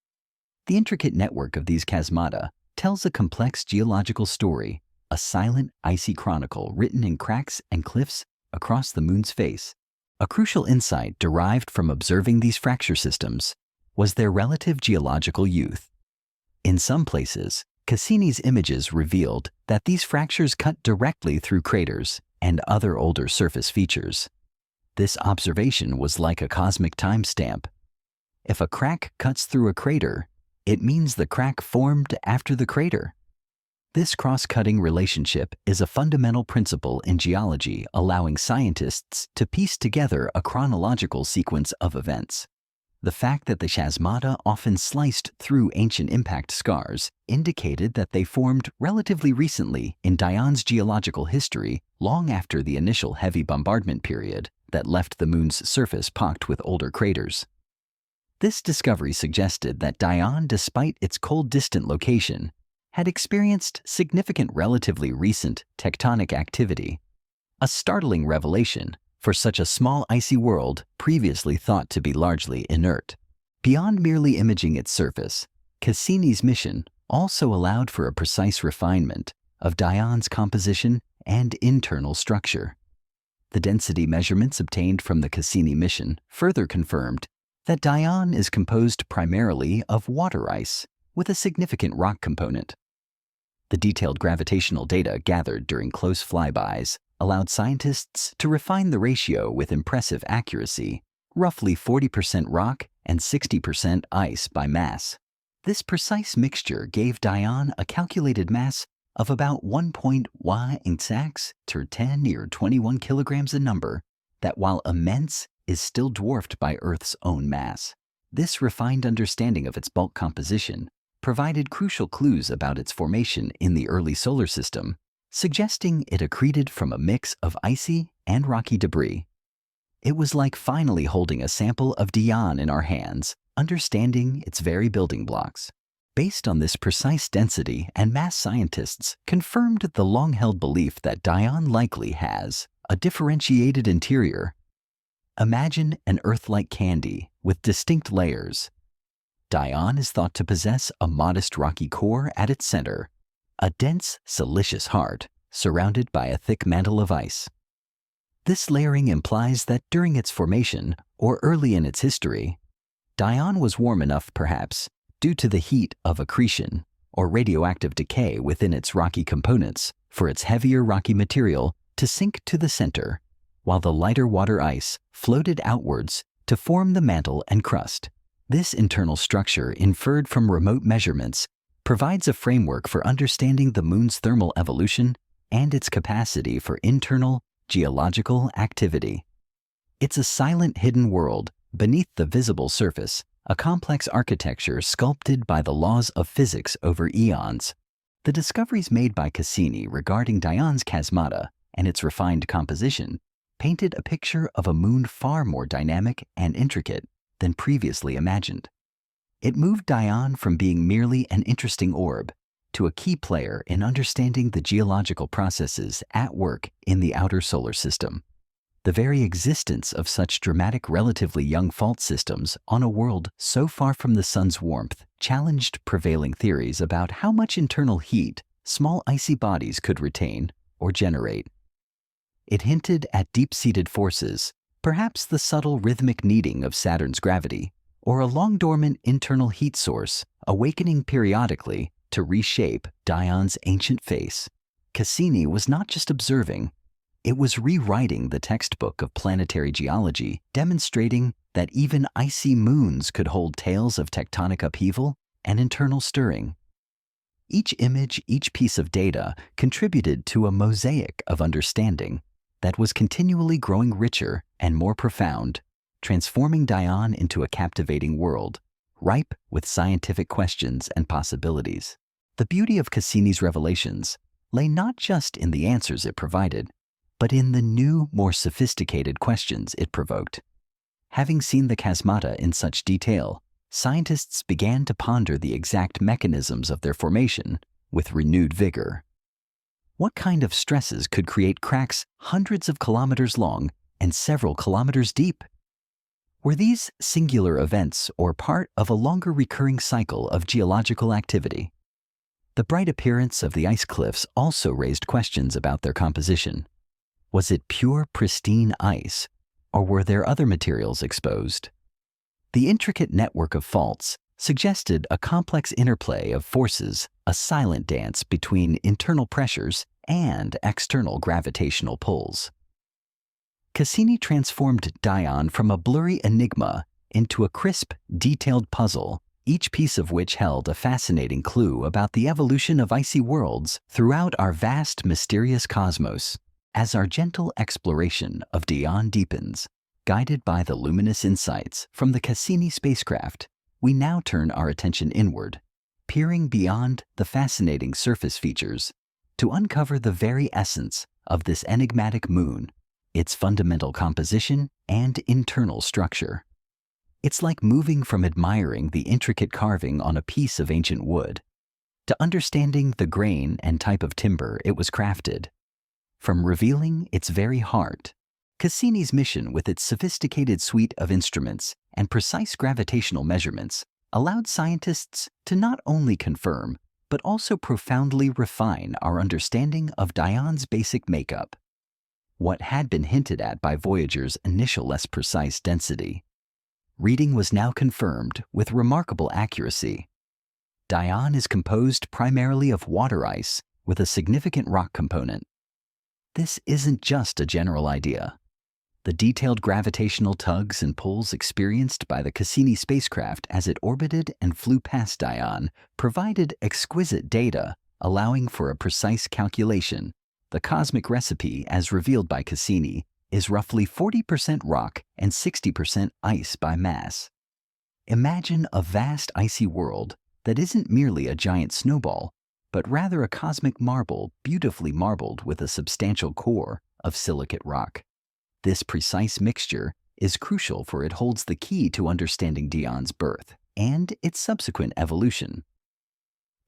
The intricate network of these chasmata tells a complex geological story, a silent, icy chronicle written in cracks and cliffs across the Moon's face. A crucial insight derived from observing these fracture systems was their relative geological youth. In some places, Cassini's images revealed that these fractures cut directly through craters and other older surface features. This observation was like a cosmic timestamp. If a crack cuts through a crater, it means the crack formed after the crater. This cross-cutting relationship is a fundamental principle in geology, allowing scientists to piece together a chronological sequence of events. The fact that the chasmata often sliced through ancient impact scars indicated that they formed relatively recently in Dione's geological history, long after the initial heavy bombardment period that left the Moon's surface pocked with older craters. This discovery suggested that Dione, despite its cold, distant location, had experienced significant relatively recent tectonic activity, a startling revelation for such a small icy world previously thought to be largely inert. Beyond merely imaging its surface, Cassini's mission also allowed for a precise refinement of Dione's composition and internal structure. The density measurements obtained from the Cassini mission further confirmed that Dione is composed primarily of water ice with a significant rock component. The detailed gravitational data gathered during close flybys allowed scientists to refine the ratio with impressive accuracy, roughly 40% rock and 60% ice by mass. This precise mixture gave Dione a calculated mass of about 1.16 or 21 kilograms a number that, while immense, is still dwarfed by Earth's own mass. This refined understanding of its bulk composition provided crucial clues about its formation in the early solar system, suggesting it accreted from a mix of icy and rocky debris. It was like finally holding a sample of Dione in our hands, understanding its very building blocks. Based on this precise density and mass, scientists confirmed the long-held belief that Dione likely has a differentiated interior. Imagine an Earth-like candy with distinct layers. Dione is thought to possess a modest rocky core at its center, a dense, silicious heart surrounded by a thick mantle of ice. This layering implies that during its formation, or early in its history, Dione was warm enough, perhaps, due to the heat of accretion or radioactive decay within its rocky components, for its heavier rocky material to sink to the center, while the lighter water ice floated outwards to form the mantle and crust. This internal structure, inferred from remote measurements, provides a framework for understanding the Moon's thermal evolution and its capacity for internal geological activity. It's a silent hidden world beneath the visible surface, a complex architecture sculpted by the laws of physics over eons. The discoveries made by Cassini regarding Dion's chasmata and its refined composition painted a picture of a moon far more dynamic and intricate than previously imagined. It moved Dione from being merely an interesting orb to a key player in understanding the geological processes at work in the outer solar system. The very existence of such dramatic, relatively young fault systems on a world so far from the sun's warmth challenged prevailing theories about how much internal heat small icy bodies could retain or generate. It hinted at deep-seated forces, perhaps the subtle rhythmic kneading of Saturn's gravity, or a long-dormant internal heat source awakening periodically to reshape Dion's ancient face. Cassini was not just observing, it was rewriting the textbook of planetary geology, demonstrating that even icy moons could hold tales of tectonic upheaval and internal stirring. Each image, each piece of data contributed to a mosaic of understanding that was continually growing richer and more profound, transforming Dione into a captivating world, ripe with scientific questions and possibilities. The beauty of Cassini's revelations lay not just in the answers it provided, but in the new, more sophisticated questions it provoked. Having seen the chasmata in such detail, scientists began to ponder the exact mechanisms of their formation with renewed vigor. What kind of stresses could create cracks hundreds of kilometers long and several kilometers deep? Were these singular events or part of a longer recurring cycle of geological activity? The bright appearance of the ice cliffs also raised questions about their composition. Was it pure, pristine ice, or were there other materials exposed? The intricate network of faults suggested a complex interplay of forces, a silent dance between internal pressures and external gravitational pulls. Cassini transformed Dione from a blurry enigma into a crisp, detailed puzzle, each piece of which held a fascinating clue about the evolution of icy worlds throughout our vast, mysterious cosmos. As our gentle exploration of Dione deepens, guided by the luminous insights from the Cassini spacecraft, we now turn our attention inward, peering beyond the fascinating surface features to uncover the very essence of this enigmatic moon, its fundamental composition and internal structure. It's like moving from admiring the intricate carving on a piece of ancient wood to understanding the grain and type of timber it was crafted. From revealing its very heart, Cassini's mission with its sophisticated suite of instruments and precise gravitational measurements allowed scientists to not only confirm, but also profoundly refine our understanding of Dione's basic makeup. What had been hinted at by Voyager's initial less precise density, reading was now confirmed with remarkable accuracy. Dione is composed primarily of water ice with a significant rock component. This isn't just a general idea. The detailed gravitational tugs and pulls experienced by the Cassini spacecraft as it orbited and flew past Dione provided exquisite data, allowing for a precise calculation. The cosmic recipe, as revealed by Cassini, is roughly 40% rock and 60% ice by mass. Imagine a vast icy world that isn't merely a giant snowball, but rather a cosmic marble beautifully marbled with a substantial core of silicate rock. This precise mixture is crucial, for it holds the key to understanding Dione's birth and its subsequent evolution.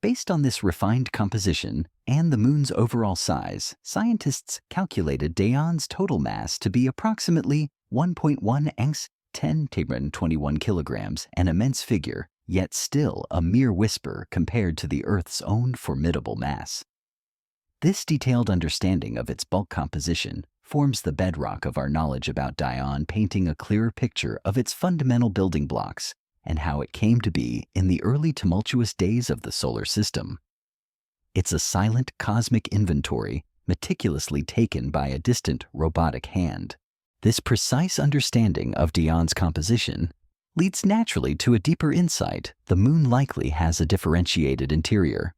Based on this refined composition and the moon's overall size, scientists calculated Dione's total mass to be approximately 1.1 x 10^21 kilograms, an immense figure, yet still a mere whisper compared to the Earth's own formidable mass. This detailed understanding of its bulk composition forms the bedrock of our knowledge about Dione, painting a clearer picture of its fundamental building blocks and how it came to be in the early tumultuous days of the solar system. It's a silent cosmic inventory meticulously taken by a distant robotic hand. This precise understanding of Dione's composition leads naturally to a deeper insight the moon likely has a differentiated interior.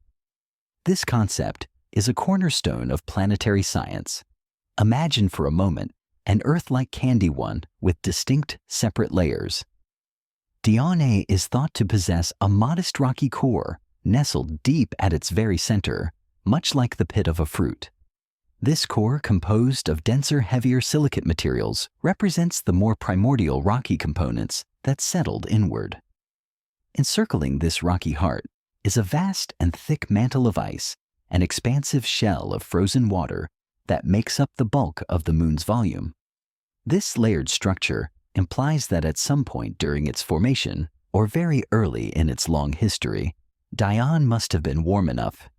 This concept is a cornerstone of planetary science. Imagine for a moment an Earth-like candy one with distinct, separate layers. Dione is thought to possess a modest rocky core nestled deep at its very center, much like the pit of a fruit. This core, composed of denser, heavier silicate materials, represents the more primordial rocky components that settled inward. Encircling this rocky heart is a vast and thick mantle of ice, an expansive shell of frozen water that makes up the bulk of the moon's volume. This layered structure implies that at some point during its formation, or very early in its long history, Dione must have been warm enough.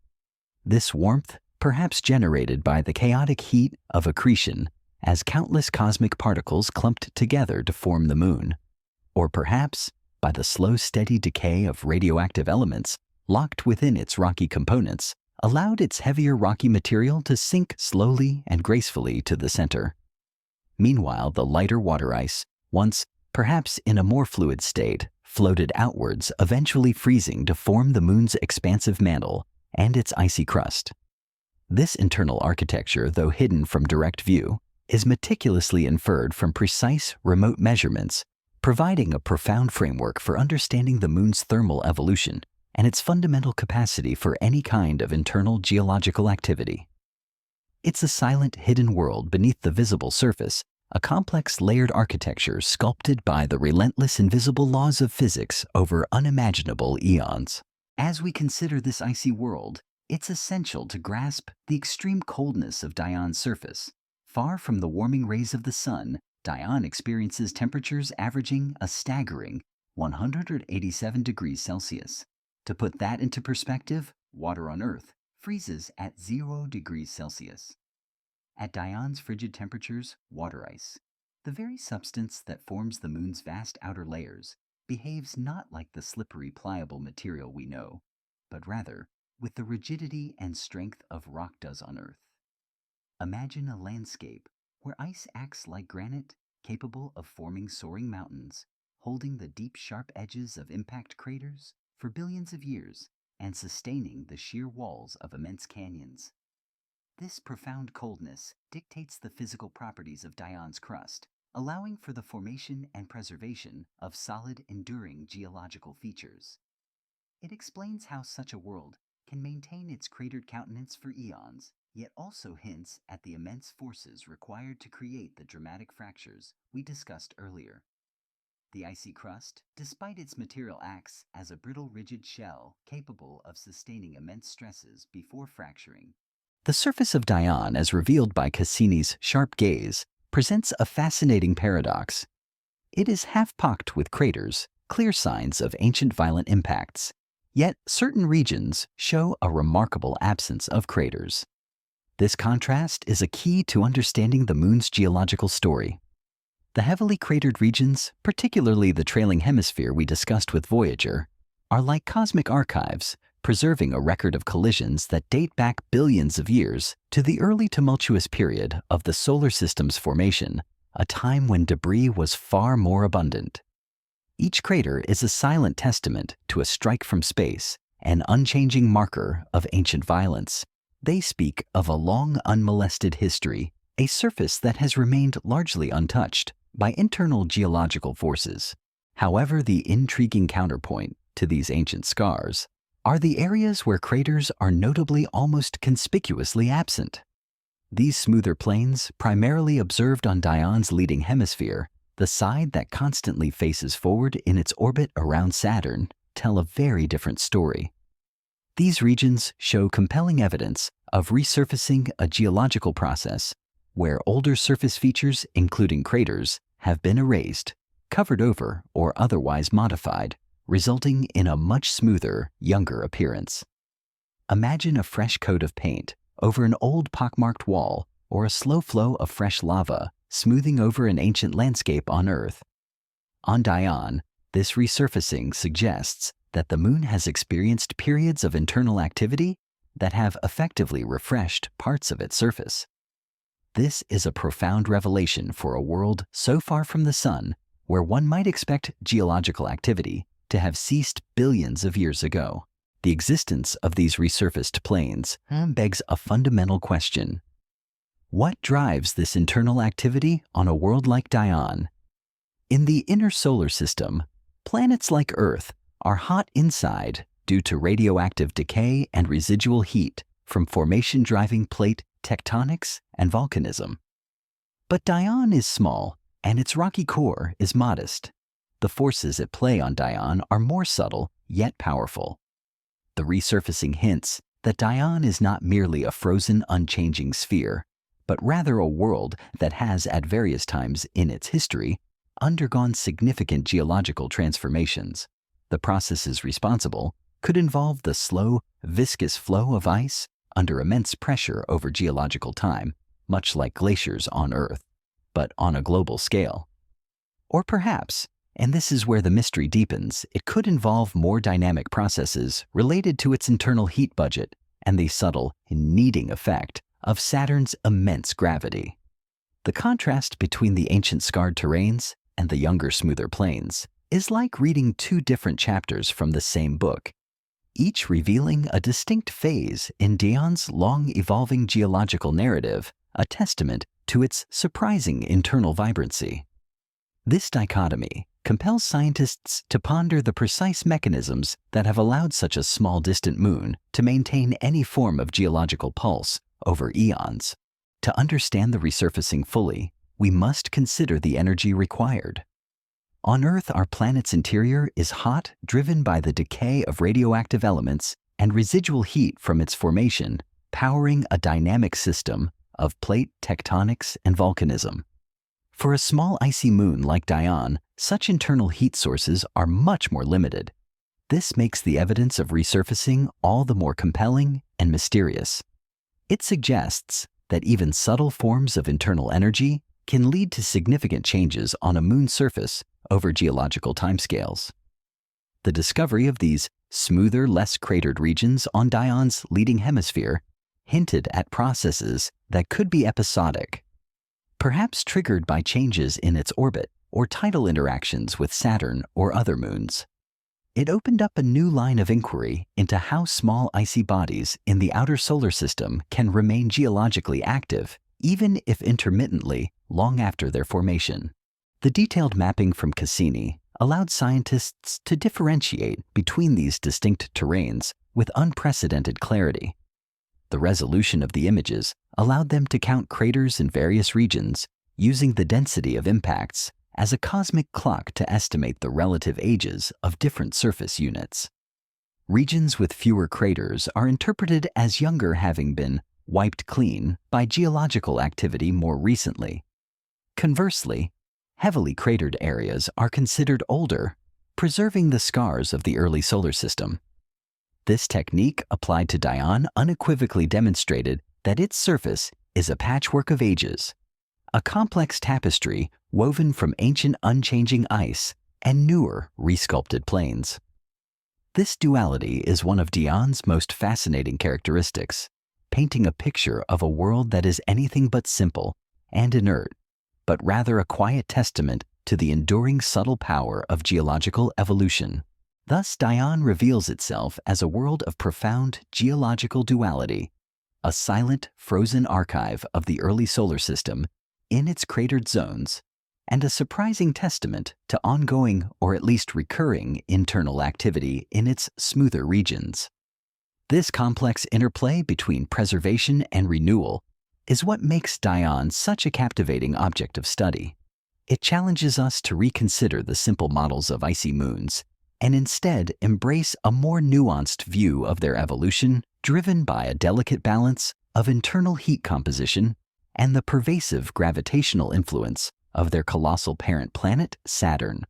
This warmth, perhaps generated by the chaotic heat of accretion as countless cosmic particles clumped together to form the moon, or perhaps by the slow, steady decay of radioactive elements locked within its rocky components, allowed its heavier rocky material to sink slowly and gracefully to the center. Meanwhile, the lighter water ice, once perhaps in a more fluid state, floated outwards, eventually freezing to form the moon's expansive mantle and its icy crust. This internal architecture, though hidden from direct view, is meticulously inferred from precise remote measurements, providing a profound framework for understanding the moon's thermal evolution and its fundamental capacity for any kind of internal geological activity. It's a silent, hidden world beneath the visible surface, a complex layered architecture sculpted by the relentless invisible laws of physics over unimaginable eons. As we consider this icy world, it's essential to grasp the extreme coldness of Dione's surface. Far from the warming rays of the sun, Dione experiences temperatures averaging a staggering 187 degrees Celsius. To put that into perspective, water on Earth freezes at 0 degrees Celsius. At Dione's frigid temperatures, water ice, the very substance that forms the moon's vast outer layers, behaves not like the slippery, pliable material we know, but rather with the rigidity and strength of rock does on Earth. Imagine a landscape where ice acts like granite, capable of forming soaring mountains, holding the deep, sharp edges of impact craters for billions of years, and sustaining the sheer walls of immense canyons. This profound coldness dictates the physical properties of Dione's crust, allowing for the formation and preservation of solid, enduring geological features. It explains how such a world can maintain its cratered countenance for eons, yet also hints at the immense forces required to create the dramatic fractures we discussed earlier. The icy crust, despite its material, acts as a brittle, rigid shell capable of sustaining immense stresses before fracturing. The surface of Dione, as revealed by Cassini's sharp gaze, presents a fascinating paradox. It is half-pocked with craters, clear signs of ancient violent impacts, yet certain regions show a remarkable absence of craters. This contrast is a key to understanding the moon's geological story. The heavily cratered regions, particularly the trailing hemisphere we discussed with Voyager, are like cosmic archives, preserving a record of collisions that date back billions of years to the early tumultuous period of the solar system's formation, a time when debris was far more abundant. Each crater is a silent testament to a strike from space, an unchanging marker of ancient violence. They speak of a long, unmolested history, a surface that has remained largely untouched by internal geological forces. However, the intriguing counterpoint to these ancient scars are the areas where craters are notably almost conspicuously absent. These smoother plains, primarily observed on Dione's leading hemisphere, the side that constantly faces forward in its orbit around Saturn, tell a very different story. These regions show compelling evidence of resurfacing, a geological process where older surface features, including craters, have been erased, covered over, or otherwise modified, resulting in a much smoother, younger appearance. Imagine a fresh coat of paint over an old pockmarked wall, or a slow flow of fresh lava smoothing over an ancient landscape on Earth. On Dione, this resurfacing suggests that the moon has experienced periods of internal activity that have effectively refreshed parts of its surface. This is a profound revelation for a world so far from the sun, where one might expect geological activity to have ceased billions of years ago. The existence of these resurfaced plains begs a fundamental question. What drives this internal activity on a world like Dione? In the inner solar system, planets like Earth are hot inside due to radioactive decay and residual heat from formation-driving plate tectonics and volcanism. But Dione is small, and its rocky core is modest. The forces at play on Dione are more subtle, yet powerful. The resurfacing hints that Dione is not merely a frozen, unchanging sphere, but rather a world that has, at various times in its history, undergone significant geological transformations. The processes responsible could involve the slow, viscous flow of ice under immense pressure over geological time, much like glaciers on Earth, but on a global scale. Or perhaps, and this is where the mystery deepens, it could involve more dynamic processes related to its internal heat budget and the subtle, kneading effect of Saturn's immense gravity. The contrast between the ancient scarred terrains and the younger, smoother plains is like reading two different chapters from the same book, each revealing a distinct phase in Dione's long evolving geological narrative, a testament to its surprising internal vibrancy. This dichotomy compels scientists to ponder the precise mechanisms that have allowed such a small distant moon to maintain any form of geological pulse over eons. To understand the resurfacing fully, we must consider the energy required. On Earth, our planet's interior is hot, driven by the decay of radioactive elements and residual heat from its formation, powering a dynamic system of plate tectonics and volcanism. For a small icy moon like Dione, such internal heat sources are much more limited. This makes the evidence of resurfacing all the more compelling and mysterious. It suggests that even subtle forms of internal energy can lead to significant changes on a moon's surface over geological timescales. The discovery of these smoother, less cratered regions on Dione's leading hemisphere hinted at processes that could be episodic, perhaps triggered by changes in its orbit or tidal interactions with Saturn or other moons. It opened up a new line of inquiry into how small icy bodies in the outer solar system can remain geologically active, even if intermittently, long after their formation. The detailed mapping from Cassini allowed scientists to differentiate between these distinct terrains with unprecedented clarity. The resolution of the images allowed them to count craters in various regions, using the density of impacts as a cosmic clock to estimate the relative ages of different surface units. Regions with fewer craters are interpreted as younger, having been wiped clean by geological activity more recently. Conversely, heavily cratered areas are considered older, preserving the scars of the early solar system. This technique applied to Dione unequivocally demonstrated that its surface is a patchwork of ages, a complex tapestry woven from ancient unchanging ice and newer resculpted plains. This duality is one of Dione's most fascinating characteristics, painting a picture of a world that is anything but simple and inert, but rather a quiet testament to the enduring subtle power of geological evolution. Thus, Dione reveals itself as a world of profound geological duality, a silent, frozen archive of the early solar system in its cratered zones, and a surprising testament to ongoing, or at least recurring, internal activity in its smoother regions. This complex interplay between preservation and renewal is what makes Dione such a captivating object of study. It challenges us to reconsider the simple models of icy moons and instead embrace a more nuanced view of their evolution, driven by a delicate balance of internal heat composition and the pervasive gravitational influence of their colossal parent planet, Saturn.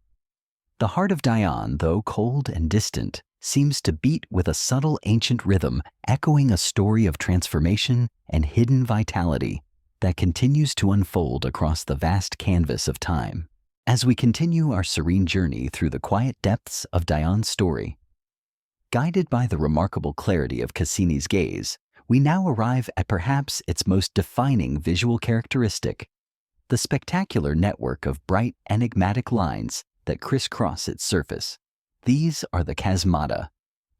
The heart of Dione, though cold and distant, seems to beat with a subtle ancient rhythm, echoing a story of transformation and hidden vitality that continues to unfold across the vast canvas of time. As we continue our serene journey through the quiet depths of Dione's story, guided by the remarkable clarity of Cassini's gaze, we now arrive at perhaps its most defining visual characteristic, the spectacular network of bright, enigmatic lines that crisscross its surface. These are the chasmata,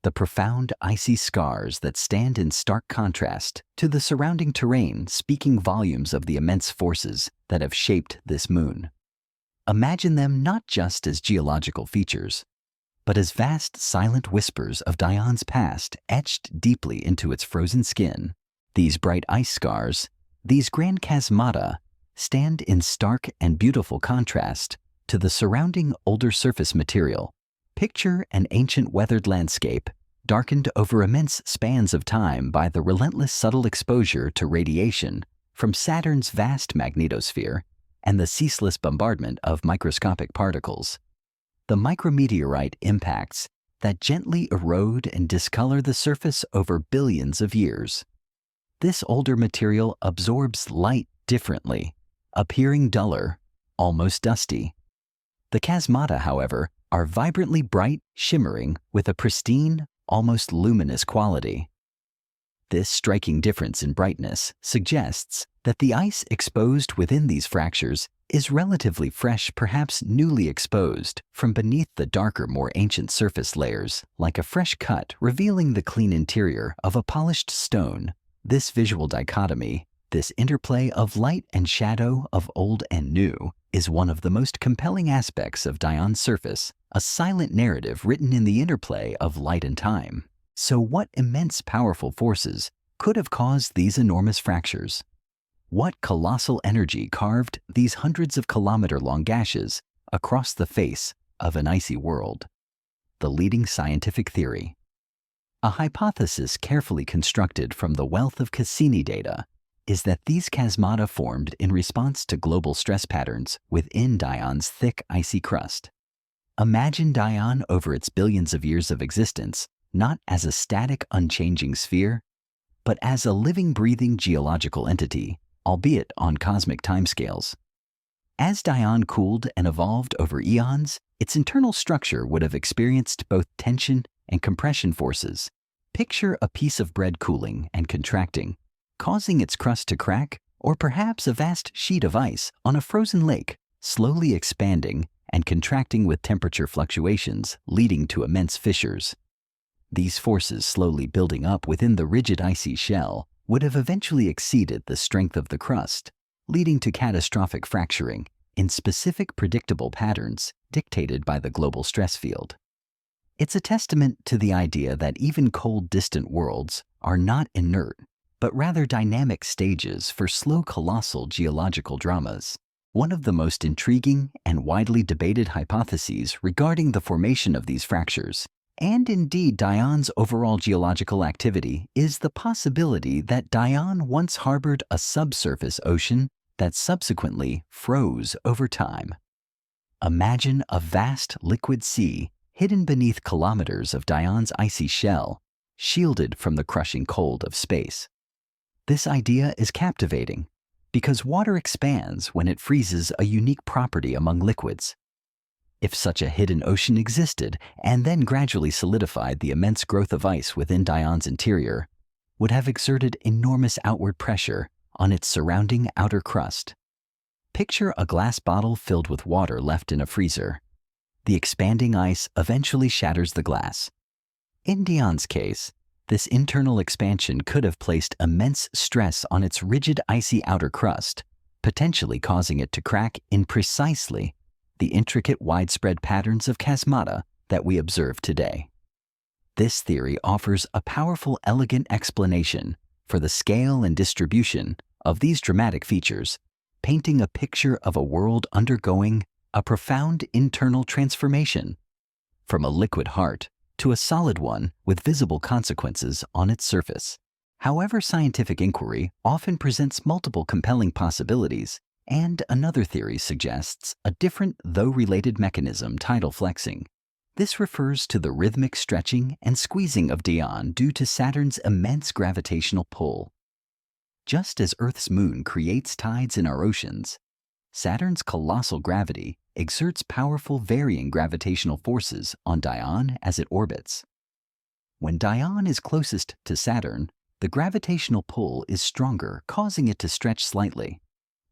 the profound icy scars that stand in stark contrast to the surrounding terrain, speaking volumes of the immense forces that have shaped this moon. Imagine them not just as geological features, but as vast silent whispers of Dione's past etched deeply into its frozen skin. These bright ice scars, these grand chasmata, stand in stark and beautiful contrast to the surrounding older surface material. Picture an ancient weathered landscape, darkened over immense spans of time by the relentless subtle exposure to radiation from Saturn's vast magnetosphere and the ceaseless bombardment of microscopic particles. The micrometeorite impacts that gently erode and discolor the surface over billions of years. This older material absorbs light differently, appearing duller, almost dusty. The chasmata, however, are vibrantly bright, shimmering, with a pristine, almost luminous quality. This striking difference in brightness suggests that the ice exposed within these fractures is relatively fresh, perhaps newly exposed from beneath the darker, more ancient surface layers, like a fresh cut revealing the clean interior of a polished stone. This visual dichotomy, this interplay of light and shadow, of old and new, is one of the most compelling aspects of Dione's surface, a silent narrative written in the interplay of light and time. So what immense powerful forces could have caused these enormous fractures? What colossal energy carved these hundreds of kilometer-long gashes across the face of an icy world? The leading scientific theory. A hypothesis carefully constructed from the wealth of Cassini data is that these chasmata formed in response to global stress patterns within Dione's thick, icy crust. Imagine Dione over its billions of years of existence, not as a static, unchanging sphere, but as a living, breathing geological entity, albeit on cosmic timescales. As Dione cooled and evolved over eons, its internal structure would have experienced both tension and compression forces. Picture a piece of bread cooling and contracting, causing its crust to crack, or perhaps a vast sheet of ice on a frozen lake, slowly expanding and contracting with temperature fluctuations, leading to immense fissures. These forces slowly building up within the rigid icy shell would have eventually exceeded the strength of the crust, leading to catastrophic fracturing in specific predictable patterns dictated by the global stress field. It's a testament to the idea that even cold, distant worlds are not inert, but rather dynamic stages for slow, colossal geological dramas. One of the most intriguing and widely debated hypotheses regarding the formation of these fractures, and indeed Dione's overall geological activity, is the possibility that Dione once harbored a subsurface ocean that subsequently froze over time. Imagine a vast liquid sea hidden beneath kilometers of Dione's icy shell, shielded from the crushing cold of space. This idea is captivating because water expands when it freezes, a unique property among liquids. If such a hidden ocean existed and then gradually solidified, the immense growth of ice within Dione's interior would have exerted enormous outward pressure on its surrounding outer crust. Picture a glass bottle filled with water left in a freezer. The expanding ice eventually shatters the glass. In Dione's case, this internal expansion could have placed immense stress on its rigid, icy outer crust, potentially causing it to crack in precisely the intricate, widespread patterns of chasmata that we observe today. This theory offers a powerful, elegant explanation for the scale and distribution of these dramatic features, painting a picture of a world undergoing a profound internal transformation, from a liquid heart to a solid one with visible consequences on its surface. However, scientific inquiry often presents multiple compelling possibilities, and another theory suggests a different, though related mechanism: tidal flexing. This refers to the rhythmic stretching and squeezing of Dione due to Saturn's immense gravitational pull. Just as Earth's moon creates tides in our oceans, Saturn's colossal gravity exerts powerful, varying gravitational forces on Dione as it orbits. When Dione is closest to Saturn, the gravitational pull is stronger, causing it to stretch slightly.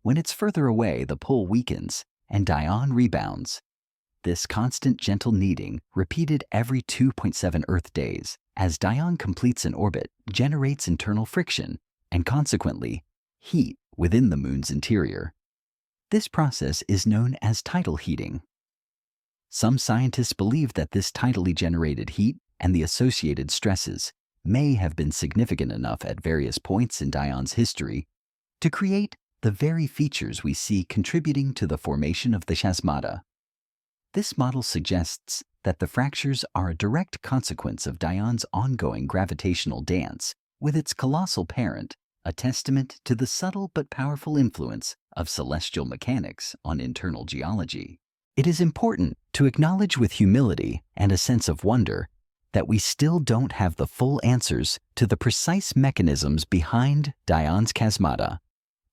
When it's further away, the pull weakens and Dione rebounds. This constant gentle kneading, repeated every 2.7 Earth days, as Dione completes an orbit, generates internal friction and consequently heat within the moon's interior. This process is known as tidal heating. Some scientists believe that this tidally generated heat and the associated stresses may have been significant enough at various points in Dione's history to create the very features we see contributing to the formation of the chasmata. This model suggests that the fractures are a direct consequence of Dione's ongoing gravitational dance with its colossal parent, a testament to the subtle but powerful influence of celestial mechanics on internal geology. It is important to acknowledge with humility and a sense of wonder that we still don't have the full answers to the precise mechanisms behind Dione's chasmata.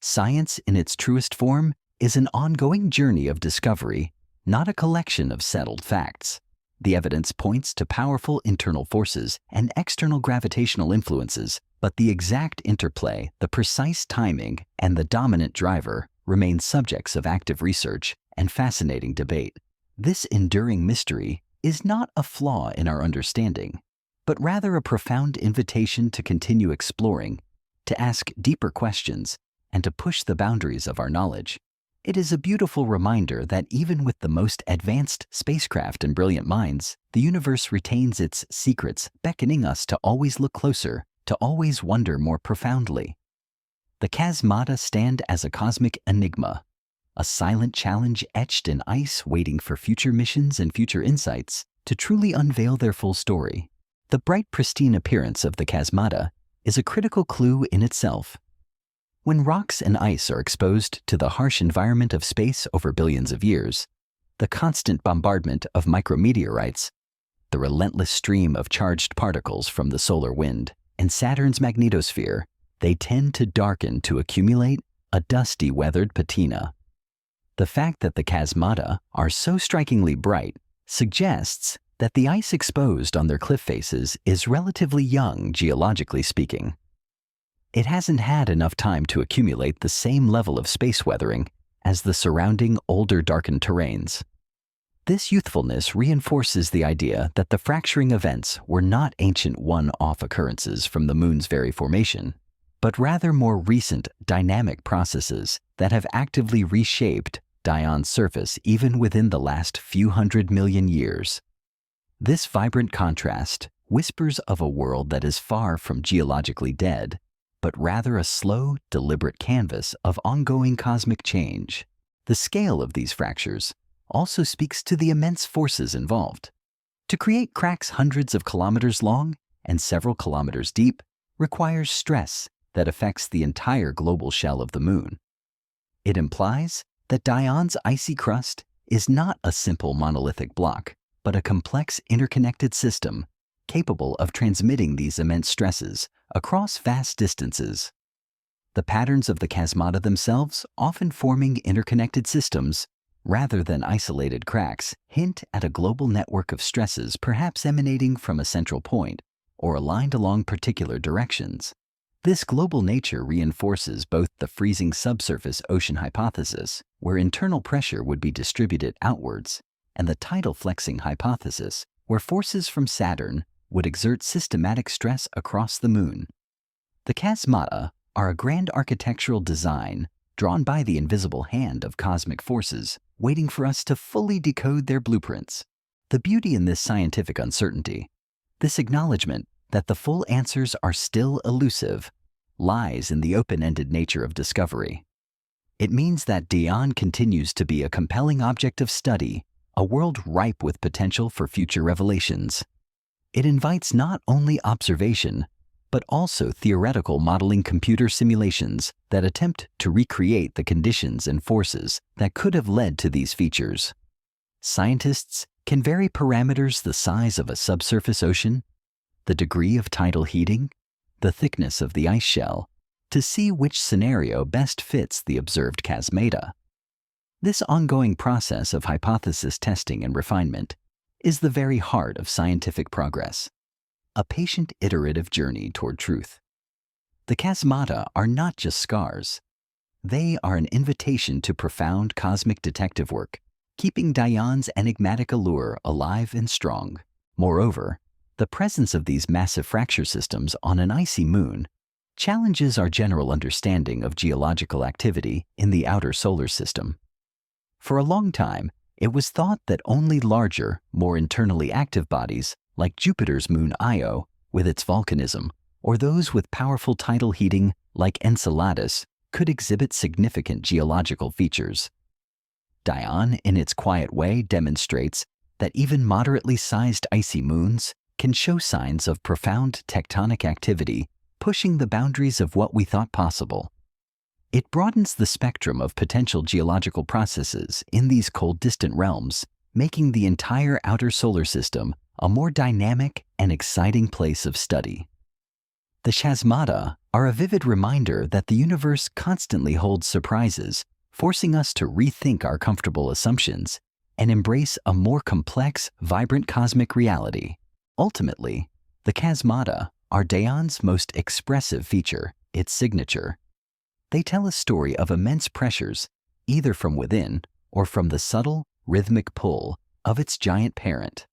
Science in its truest form is an ongoing journey of discovery, not a collection of settled facts. The evidence points to powerful internal forces and external gravitational influences, but the exact interplay, the precise timing, and the dominant driver remain subjects of active research and fascinating debate. This enduring mystery is not a flaw in our understanding, but rather a profound invitation to continue exploring, to ask deeper questions, and to push the boundaries of our knowledge. It is a beautiful reminder that even with the most advanced spacecraft and brilliant minds, the universe retains its secrets, beckoning us to always look closer, to always wonder more profoundly. The chasmata stand as a cosmic enigma, a silent challenge etched in ice waiting for future missions and future insights to truly unveil their full story. The bright, pristine appearance of the chasmata is a critical clue in itself. When rocks and ice are exposed to the harsh environment of space over billions of years, the constant bombardment of micrometeorites, the relentless stream of charged particles from the solar wind, and Saturn's magnetosphere, they tend to darken to accumulate a dusty, weathered patina. The fact that the chasmata are so strikingly bright suggests that the ice exposed on their cliff faces is relatively young, geologically speaking. It hasn't had enough time to accumulate the same level of space weathering as the surrounding older darkened terrains. This youthfulness reinforces the idea that the fracturing events were not ancient one-off occurrences from the moon's very formation, but rather more recent dynamic processes that have actively reshaped Dione's surface even within the last few 100 million years. This vibrant contrast whispers of a world that is far from geologically dead, but rather a slow, deliberate canvas of ongoing cosmic change. The scale of these fractures also speaks to the immense forces involved. To create cracks hundreds of kilometers long and several kilometers deep requires stress that affects the entire global shell of the moon. It implies that Dione's icy crust is not a simple monolithic block, but a complex interconnected system capable of transmitting these immense stresses across vast distances. The patterns of the chasmata themselves, often forming interconnected systems rather than isolated cracks, hint at a global network of stresses perhaps emanating from a central point or aligned along particular directions. This global nature reinforces both the freezing subsurface ocean hypothesis, where internal pressure would be distributed outwards, and the tidal flexing hypothesis, where forces from Saturn would exert systematic stress across the moon. The chasmata are a grand architectural design drawn by the invisible hand of cosmic forces, waiting for us to fully decode their blueprints. The beauty in this scientific uncertainty, this acknowledgement that the full answers are still elusive, lies in the open-ended nature of discovery. It means that Dione continues to be a compelling object of study, a world ripe with potential for future revelations. It invites not only observation, but also theoretical modeling computer simulations that attempt to recreate the conditions and forces that could have led to these features. Scientists can vary parameters the size of a subsurface ocean, the degree of tidal heating, the thickness of the ice shell, to see which scenario best fits the observed chasmata. This ongoing process of hypothesis testing and refinement is the very heart of scientific progress, a patient iterative journey toward truth. The chasmata are not just scars. They are an invitation to profound cosmic detective work, keeping Dione's enigmatic allure alive and strong. Moreover, the presence of these massive fracture systems on an icy moon challenges our general understanding of geological activity in the outer solar system. For a long time, it was thought that only larger, more internally active bodies, like Jupiter's moon Io, with its volcanism, or those with powerful tidal heating, like Enceladus, could exhibit significant geological features. Dione, in its quiet way, demonstrates that even moderately sized icy moons can show signs of profound tectonic activity, pushing the boundaries of what we thought possible. It broadens the spectrum of potential geological processes in these cold, distant realms, making the entire outer solar system a more dynamic and exciting place of study. The chasmata are a vivid reminder that the universe constantly holds surprises, forcing us to rethink our comfortable assumptions and embrace a more complex, vibrant cosmic reality. Ultimately, the chasmata are Dione's most expressive feature, its signature. They tell a story of immense pressures, either from within or from the subtle, rhythmic pull of its giant parent.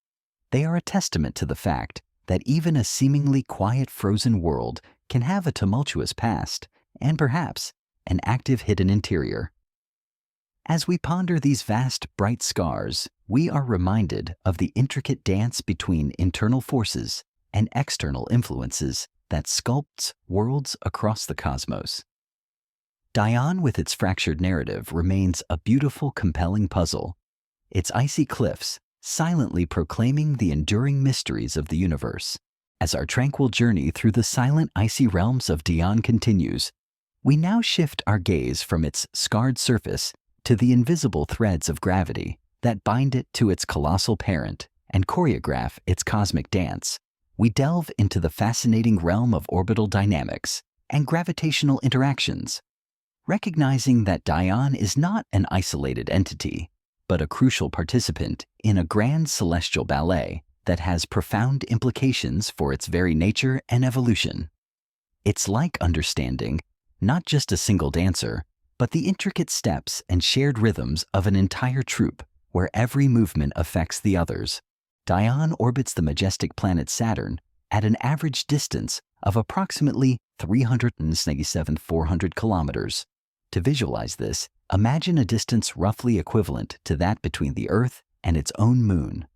They are a testament to the fact that even a seemingly quiet, frozen world can have a tumultuous past and perhaps an active hidden interior. As we ponder these vast, bright scars, we are reminded of the intricate dance between internal forces and external influences that sculpts worlds across the cosmos. Dione, with its fractured narrative, remains a beautiful, compelling puzzle, its icy cliffs silently proclaiming the enduring mysteries of the universe. As our tranquil journey through the silent, icy realms of Dione continues, we now shift our gaze from its scarred surface to the invisible threads of gravity that bind it to its colossal parent and choreograph its cosmic dance. We delve into the fascinating realm of orbital dynamics and gravitational interactions, recognizing that Dione is not an isolated entity, but a crucial participant in a grand celestial ballet that has profound implications for its very nature and evolution. It's like understanding not just a single dancer, but the intricate steps and shared rhythms of an entire troupe where every movement affects the others. Dione orbits the majestic planet Saturn at an average distance of approximately 397,400 kilometers. To visualize this, imagine a distance roughly equivalent to that between the Earth and its own moon.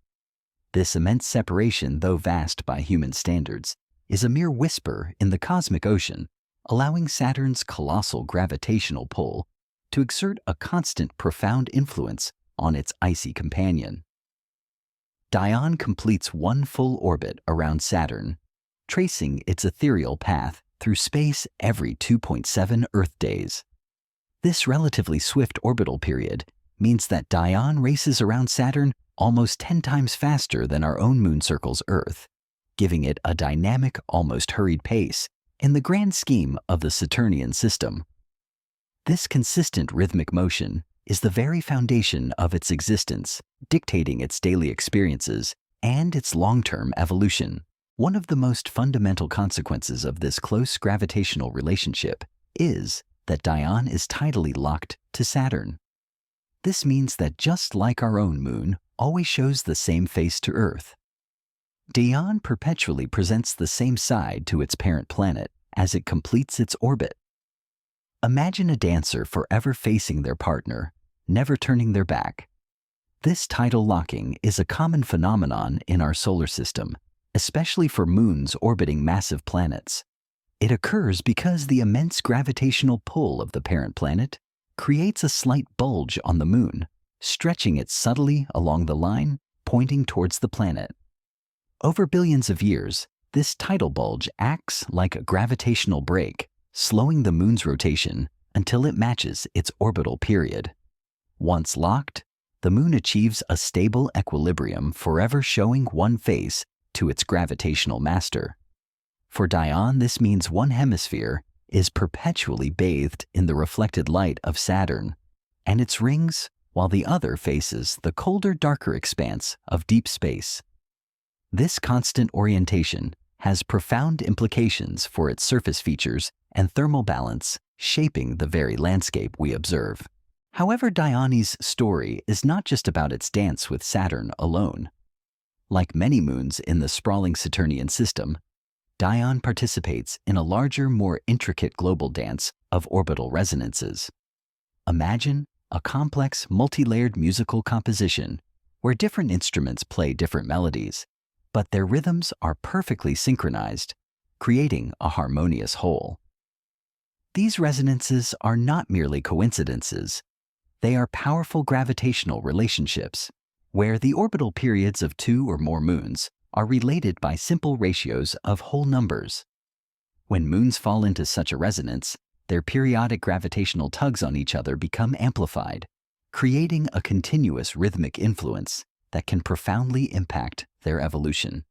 This immense separation, though vast by human standards, is a mere whisper in the cosmic ocean, allowing Saturn's colossal gravitational pull to exert a constant, profound influence on its icy companion. Dione completes one full orbit around Saturn, tracing its ethereal path through space every 2.7 Earth days. This relatively swift orbital period means that Dione races around Saturn almost 10 times faster than our own moon circles Earth, giving it a dynamic, almost hurried pace in the grand scheme of the Saturnian system. This consistent rhythmic motion is the very foundation of its existence, dictating its daily experiences and its long-term evolution. One of the most fundamental consequences of this close gravitational relationship is that Dione is tidally locked to Saturn. This means that just like our own moon always shows the same face to Earth, Dione perpetually presents the same side to its parent planet as it completes its orbit. Imagine a dancer forever facing their partner, never turning their back. This tidal locking is a common phenomenon in our solar system, especially for moons orbiting massive planets. It occurs because the immense gravitational pull of the parent planet creates a slight bulge on the moon, stretching it subtly along the line pointing towards the planet. Over billions of years, this tidal bulge acts like a gravitational brake, slowing the moon's rotation until it matches its orbital period. Once locked, the moon achieves a stable equilibrium, forever showing one face to its gravitational master. For Dione, this means one hemisphere is perpetually bathed in the reflected light of Saturn and its rings, while the other faces the colder, darker expanse of deep space. This constant orientation has profound implications for its surface features and thermal balance, shaping the very landscape we observe. However, Dione's story is not just about its dance with Saturn alone. Like many moons in the sprawling Saturnian system, Dione participates in a larger, more intricate global dance of orbital resonances. Imagine a complex, multi-layered musical composition where different instruments play different melodies, but their rhythms are perfectly synchronized, creating a harmonious whole. These resonances are not merely coincidences. They are powerful gravitational relationships, where the orbital periods of two or more moons are related by simple ratios of whole numbers. When moons fall into such a resonance, their periodic gravitational tugs on each other become amplified, creating a continuous rhythmic influence that can profoundly impact their evolution.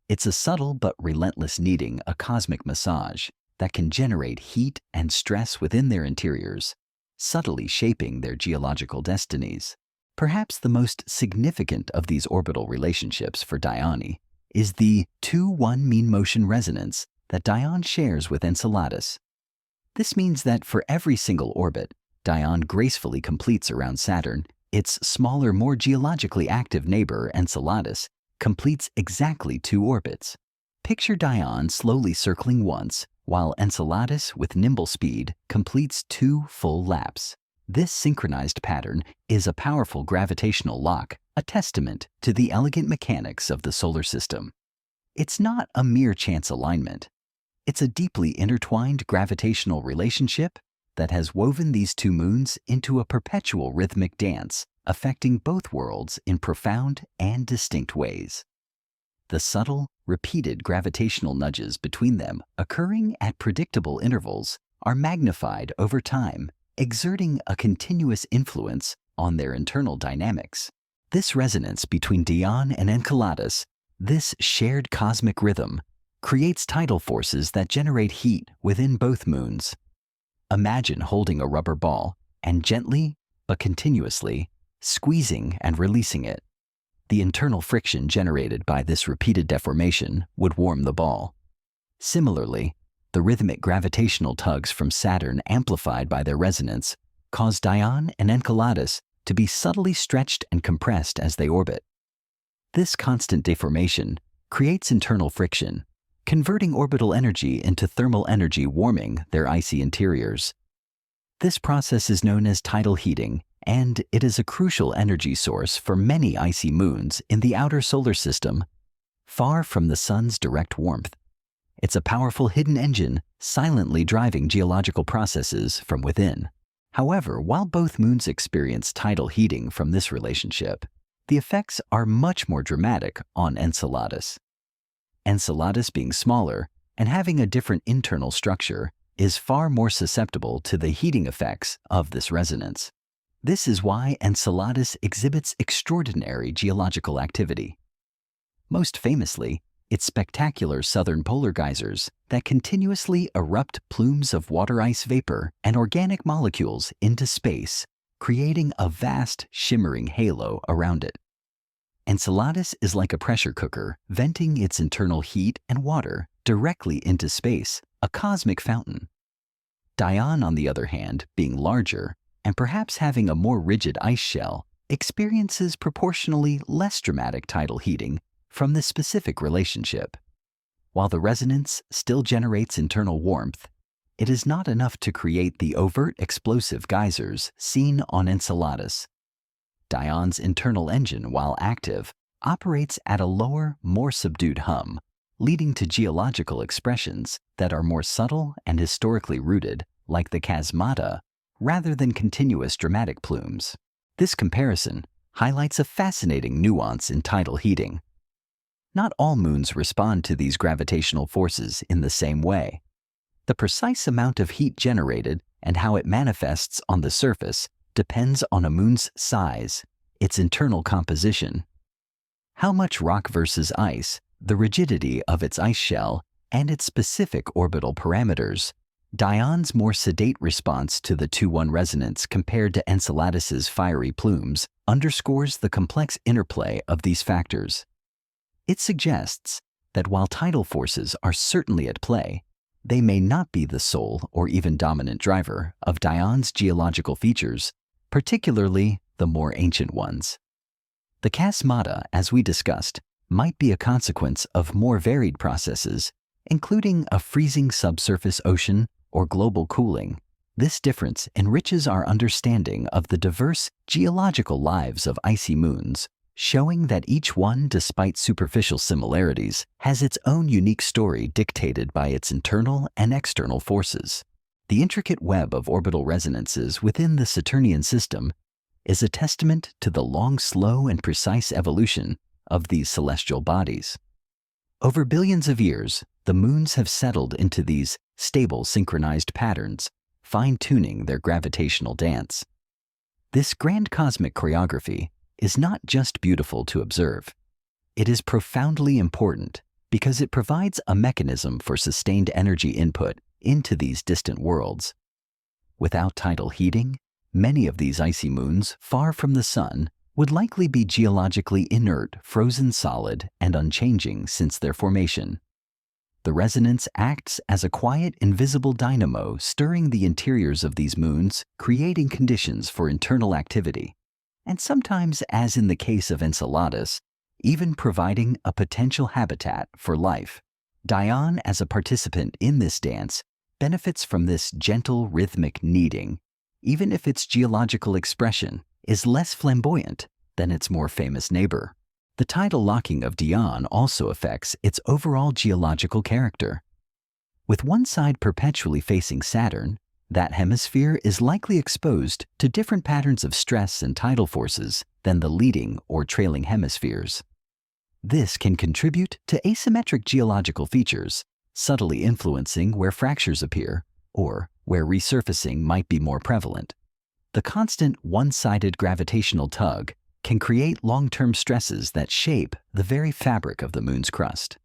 It's a subtle but relentless kneading, a cosmic massage that can generate heat and stress within their interiors, subtly shaping their geological destinies. Perhaps the most significant of these orbital relationships for Dione is the 2-1 mean motion resonance that Dione shares with Enceladus. This means that for every single orbit Dione gracefully completes around Saturn, its smaller, more geologically active neighbor, Enceladus, completes exactly 2 orbits. Picture Dione slowly circling once, while Enceladus, with nimble speed, completes 2 full laps. This synchronized pattern is a powerful gravitational lock, a testament to the elegant mechanics of the solar system. It's not a mere chance alignment. It's a deeply intertwined gravitational relationship that has woven these 2 moons into a perpetual rhythmic dance, affecting both worlds in profound and distinct ways. The subtle, repeated gravitational nudges between them, occurring at predictable intervals, are magnified over time, exerting a continuous influence on their internal dynamics. This resonance between Dione and Enceladus, this shared cosmic rhythm, creates tidal forces that generate heat within both moons. Imagine holding a rubber ball and gently, but continuously, squeezing and releasing it. The internal friction generated by this repeated deformation would warm the ball. Similarly, the rhythmic gravitational tugs from Saturn, amplified by their resonance, cause Dione and Enceladus to be subtly stretched and compressed as they orbit. This constant deformation creates internal friction, converting orbital energy into thermal energy, warming their icy interiors. This process is known as tidal heating, and it is a crucial energy source for many icy moons in the outer solar system, far from the sun's direct warmth. It's a powerful hidden engine, silently driving geological processes from within. However, while both moons experience tidal heating from this relationship, the effects are much more dramatic on Enceladus. Enceladus, being smaller and having a different internal structure, is far more susceptible to the heating effects of this resonance. This is why Enceladus exhibits extraordinary geological activity. Most famously, its spectacular southern polar geysers that continuously erupt plumes of water ice vapor and organic molecules into space, creating a vast, shimmering halo around it. Enceladus is like a pressure cooker, venting its internal heat and water directly into space, a cosmic fountain. Dione, on the other hand, being larger and perhaps having a more rigid ice shell, experiences proportionally less dramatic tidal heating from this specific relationship. While the resonance still generates internal warmth, it is not enough to create the overt explosive geysers seen on Enceladus. Dione's internal engine, while active, operates at a lower, more subdued hum, leading to geological expressions that are more subtle and historically rooted, like the chasmata, rather than continuous dramatic plumes. This comparison highlights a fascinating nuance in tidal heating. Not all moons respond to these gravitational forces in the same way. The precise amount of heat generated and how it manifests on the surface depends on a moon's size, its internal composition, how much rock versus ice, the rigidity of its ice shell, and its specific orbital parameters. Dione's more sedate response to the 2-1 resonance compared to Enceladus's fiery plumes underscores the complex interplay of these factors. It suggests that while tidal forces are certainly at play, they may not be the sole or even dominant driver of Dion's geological features, particularly the more ancient ones. The kasmata, as we discussed, might be a consequence of more varied processes, including a freezing subsurface ocean or global cooling. This difference enriches our understanding of the diverse geological lives of icy moons, showing that each one, despite superficial similarities, has its own unique story dictated by its internal and external forces. The intricate web of orbital resonances within the Saturnian system is a testament to the long, slow, and precise evolution of these celestial bodies. Over billions of years, the moons have settled into these stable, synchronized patterns, fine-tuning their gravitational dance. This grand cosmic choreography is not just beautiful to observe. It is profoundly important because it provides a mechanism for sustained energy input into these distant worlds. Without tidal heating, many of these icy moons, far from the sun, would likely be geologically inert, frozen solid, and unchanging since their formation. The resonance acts as a quiet, invisible dynamo stirring the interiors of these moons, creating conditions for internal activity, and sometimes, as in the case of Enceladus, even providing a potential habitat for life. Dione, as a participant in this dance, benefits from this gentle, rhythmic kneading, even if its geological expression is less flamboyant than its more famous neighbor. The tidal locking of Dione also affects its overall geological character. With one side perpetually facing Saturn, that hemisphere is likely exposed to different patterns of stress and tidal forces than the leading or trailing hemispheres. This can contribute to asymmetric geological features, subtly influencing where fractures appear or where resurfacing might be more prevalent. The constant one-sided gravitational tug can create long-term stresses that shape the very fabric of the moon's crust.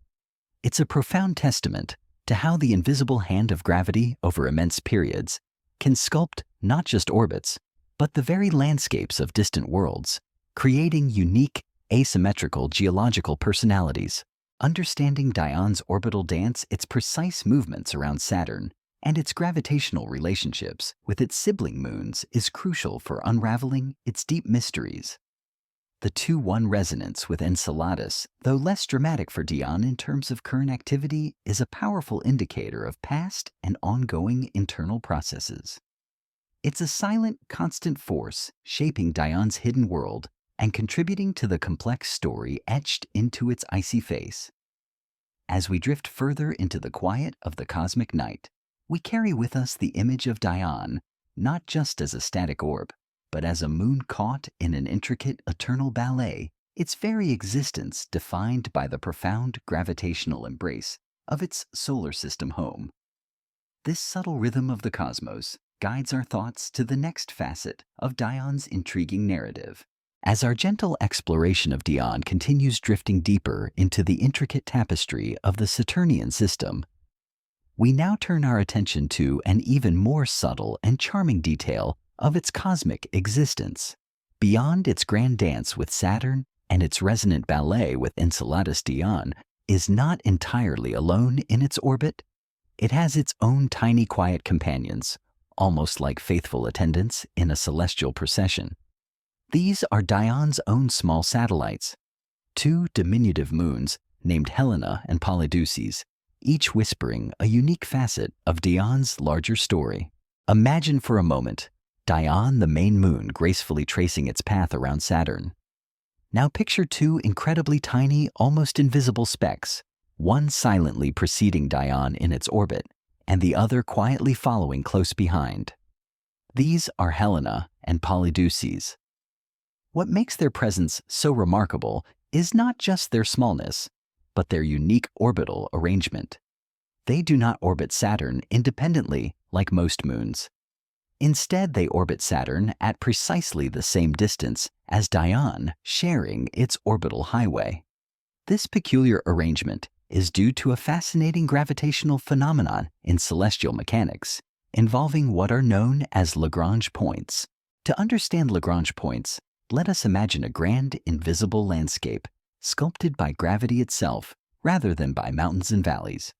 It's a profound testament to how the invisible hand of gravity over immense periods can sculpt not just orbits, but the very landscapes of distant worlds, creating unique, asymmetrical geological personalities. Understanding Dion's orbital dance, its precise movements around Saturn, and its gravitational relationships with its sibling moons is crucial for unraveling its deep mysteries. The 2-1 resonance with Enceladus, though less dramatic for Dione in terms of current activity, is a powerful indicator of past and ongoing internal processes. It's a silent, constant force shaping Dion's hidden world and contributing to the complex story etched into its icy face. As we drift further into the quiet of the cosmic night, we carry with us the image of Dione, not just as a static orb, but as a moon caught in an intricate eternal ballet, its very existence defined by the profound gravitational embrace of its solar system home. This subtle rhythm of the cosmos guides our thoughts to the next facet of Dion's intriguing narrative. As our gentle exploration of Dione continues drifting deeper into the intricate tapestry of the Saturnian system, we now turn our attention to an even more subtle and charming detail of its cosmic existence. Beyond its grand dance with Saturn and its resonant ballet with Enceladus, Dione is not entirely alone in its orbit. It has its own tiny, quiet companions, almost like faithful attendants in a celestial procession. These are Dion's own small satellites, 2 diminutive moons named Helena and Polydeuces, each whispering a unique facet of Dion's larger story. Imagine for a moment Dione, the main moon, gracefully tracing its path around Saturn. Now picture 2 incredibly tiny, almost invisible specks, one silently preceding Dione in its orbit, and the other quietly following close behind. These are Helena and Polydeuces. What makes their presence so remarkable is not just their smallness, but their unique orbital arrangement. They do not orbit Saturn independently like most moons. Instead, they orbit Saturn at precisely the same distance as Dione, sharing its orbital highway. This peculiar arrangement is due to a fascinating gravitational phenomenon in celestial mechanics, involving what are known as Lagrange points. To understand Lagrange points, let us imagine a grand, invisible landscape, sculpted by gravity itself rather than by mountains and valleys.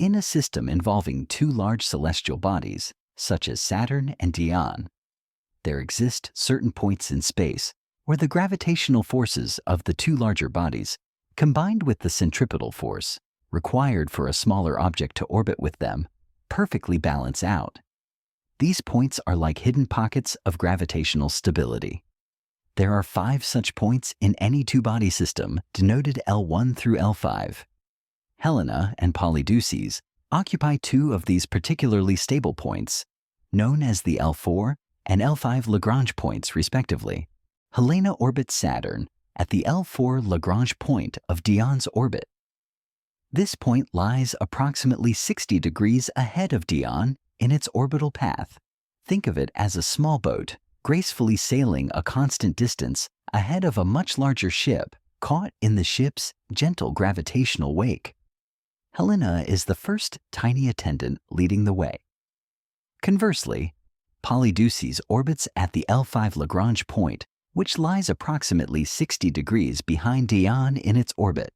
in a system involving two large celestial bodies, such as Saturn and Dione, there exist certain points in space where the gravitational forces of the two larger bodies, combined with the centripetal force required for a smaller object to orbit with them, perfectly balance out. These points are like hidden pockets of gravitational stability. There are 5 such points in any two-body system, denoted L1 through L5. Helena and Polydeuces occupy 2 of these particularly stable points, known as the L4 and L5 Lagrange points, respectively. Helena orbits Saturn at the L4 Lagrange point of Dion's orbit. This point lies approximately 60 degrees ahead of Dione in its orbital path. Think of it as a small boat gracefully sailing a constant distance ahead of a much larger ship caught in the ship's gentle gravitational wake. Helena is the first tiny attendant leading the way. Conversely, Polydeuces orbits at the L5 Lagrange point, which lies approximately 60 degrees behind Dione in its orbit.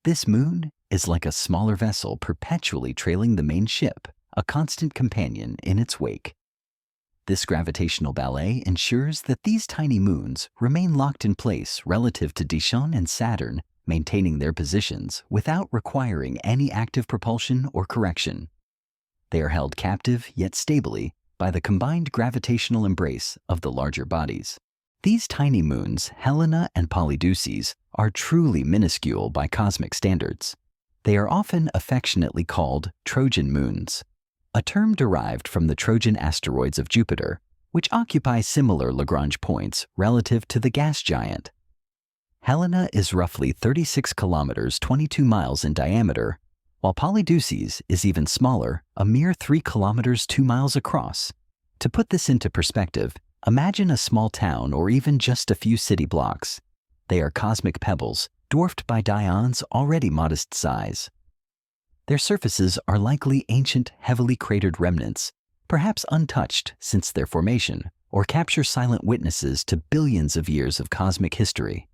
This moon is like a smaller vessel perpetually trailing the main ship, a constant companion in its wake. This gravitational ballet ensures that these tiny moons remain locked in place relative to Dione and Saturn, maintaining their positions without requiring any active propulsion or correction. They are held captive yet stably by the combined gravitational embrace of the larger bodies. These tiny moons, Helena and Polydeuces, are truly minuscule by cosmic standards. They are often affectionately called Trojan moons, a term derived from the Trojan asteroids of Jupiter, which occupy similar Lagrange points relative to the gas giant. Helena is roughly 36 kilometers 22 miles in diameter, while Polydeuces is even smaller, a mere 3 kilometers 2 miles across. To put this into perspective, imagine a small town or even just a few city blocks. They are cosmic pebbles, dwarfed by Dion's already modest size. Their surfaces are likely ancient, heavily cratered remnants, perhaps untouched since their formation, or capture silent witnesses to billions of years of cosmic history.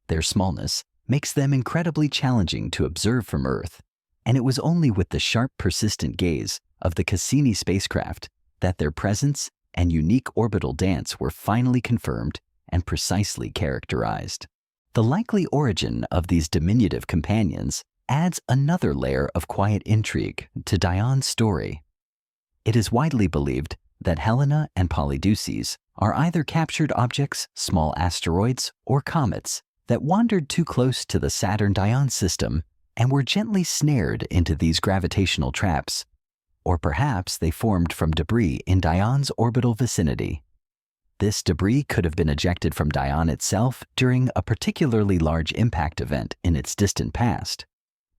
Their smallness makes them incredibly challenging to observe from Earth, and it was only with the sharp, persistent gaze of the Cassini spacecraft that their presence and unique orbital dance were finally confirmed and precisely characterized. The likely origin of these diminutive companions adds another layer of quiet intrigue to Dion's story. It is widely believed that Helena and Polydeuces are either captured objects, small asteroids, or comets that wandered too close to the Saturn-Dione system and were gently snared into these gravitational traps, or perhaps they formed from debris in Dion's orbital vicinity. This debris could have been ejected from Dione itself during a particularly large impact event in its distant past,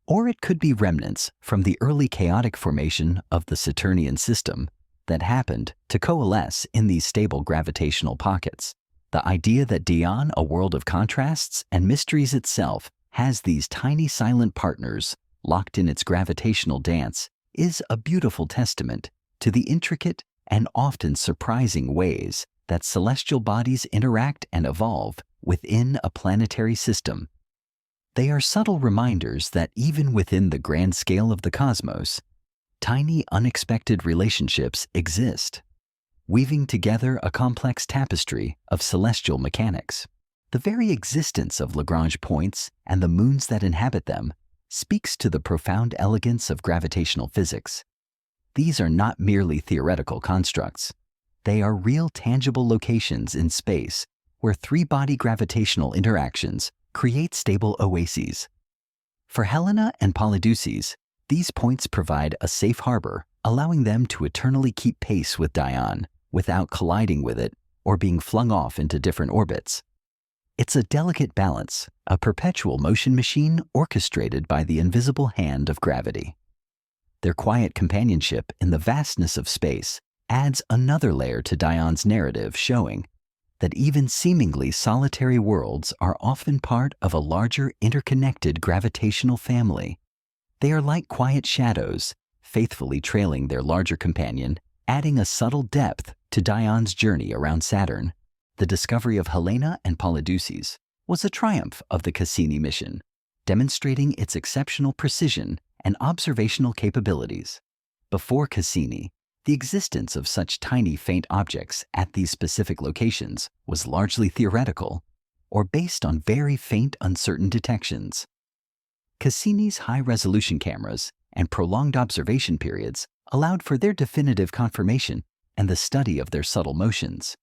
or it could be remnants from the early chaotic formation of the Saturnian system that happened to coalesce in these stable gravitational pockets. The idea that Dione, a world of contrasts and mysteries itself, has these tiny silent partners locked in its gravitational dance is a beautiful testament to the intricate and often surprising ways that celestial bodies interact and evolve within a planetary system. They are subtle reminders that even within the grand scale of the cosmos, tiny, unexpected relationships exist, weaving together a complex tapestry of celestial mechanics. The very existence of Lagrange points and the moons that inhabit them speaks to the profound elegance of gravitational physics. These are not merely theoretical constructs. They are real, tangible locations in space where three-body gravitational interactions create stable oases. For Helena and Polydeuces, these points provide a safe harbor, allowing them to eternally keep pace with Dione without colliding with it or being flung off into different orbits. It's a delicate balance, a perpetual motion machine orchestrated by the invisible hand of gravity. Their quiet companionship in the vastness of space adds another layer to Dion's narrative, showing that even seemingly solitary worlds are often part of a larger interconnected gravitational family. They are like quiet shadows, faithfully trailing their larger companion, adding a subtle depth to Dion's journey around Saturn. The discovery of Helena and Polydeuces was a triumph of the Cassini mission, demonstrating its exceptional precision and observational capabilities. Before Cassini, the existence of such tiny faint objects at these specific locations was largely theoretical or based on very faint uncertain detections. Cassini's high-resolution cameras and prolonged observation periods allowed for their definitive confirmation and the study of their subtle motions.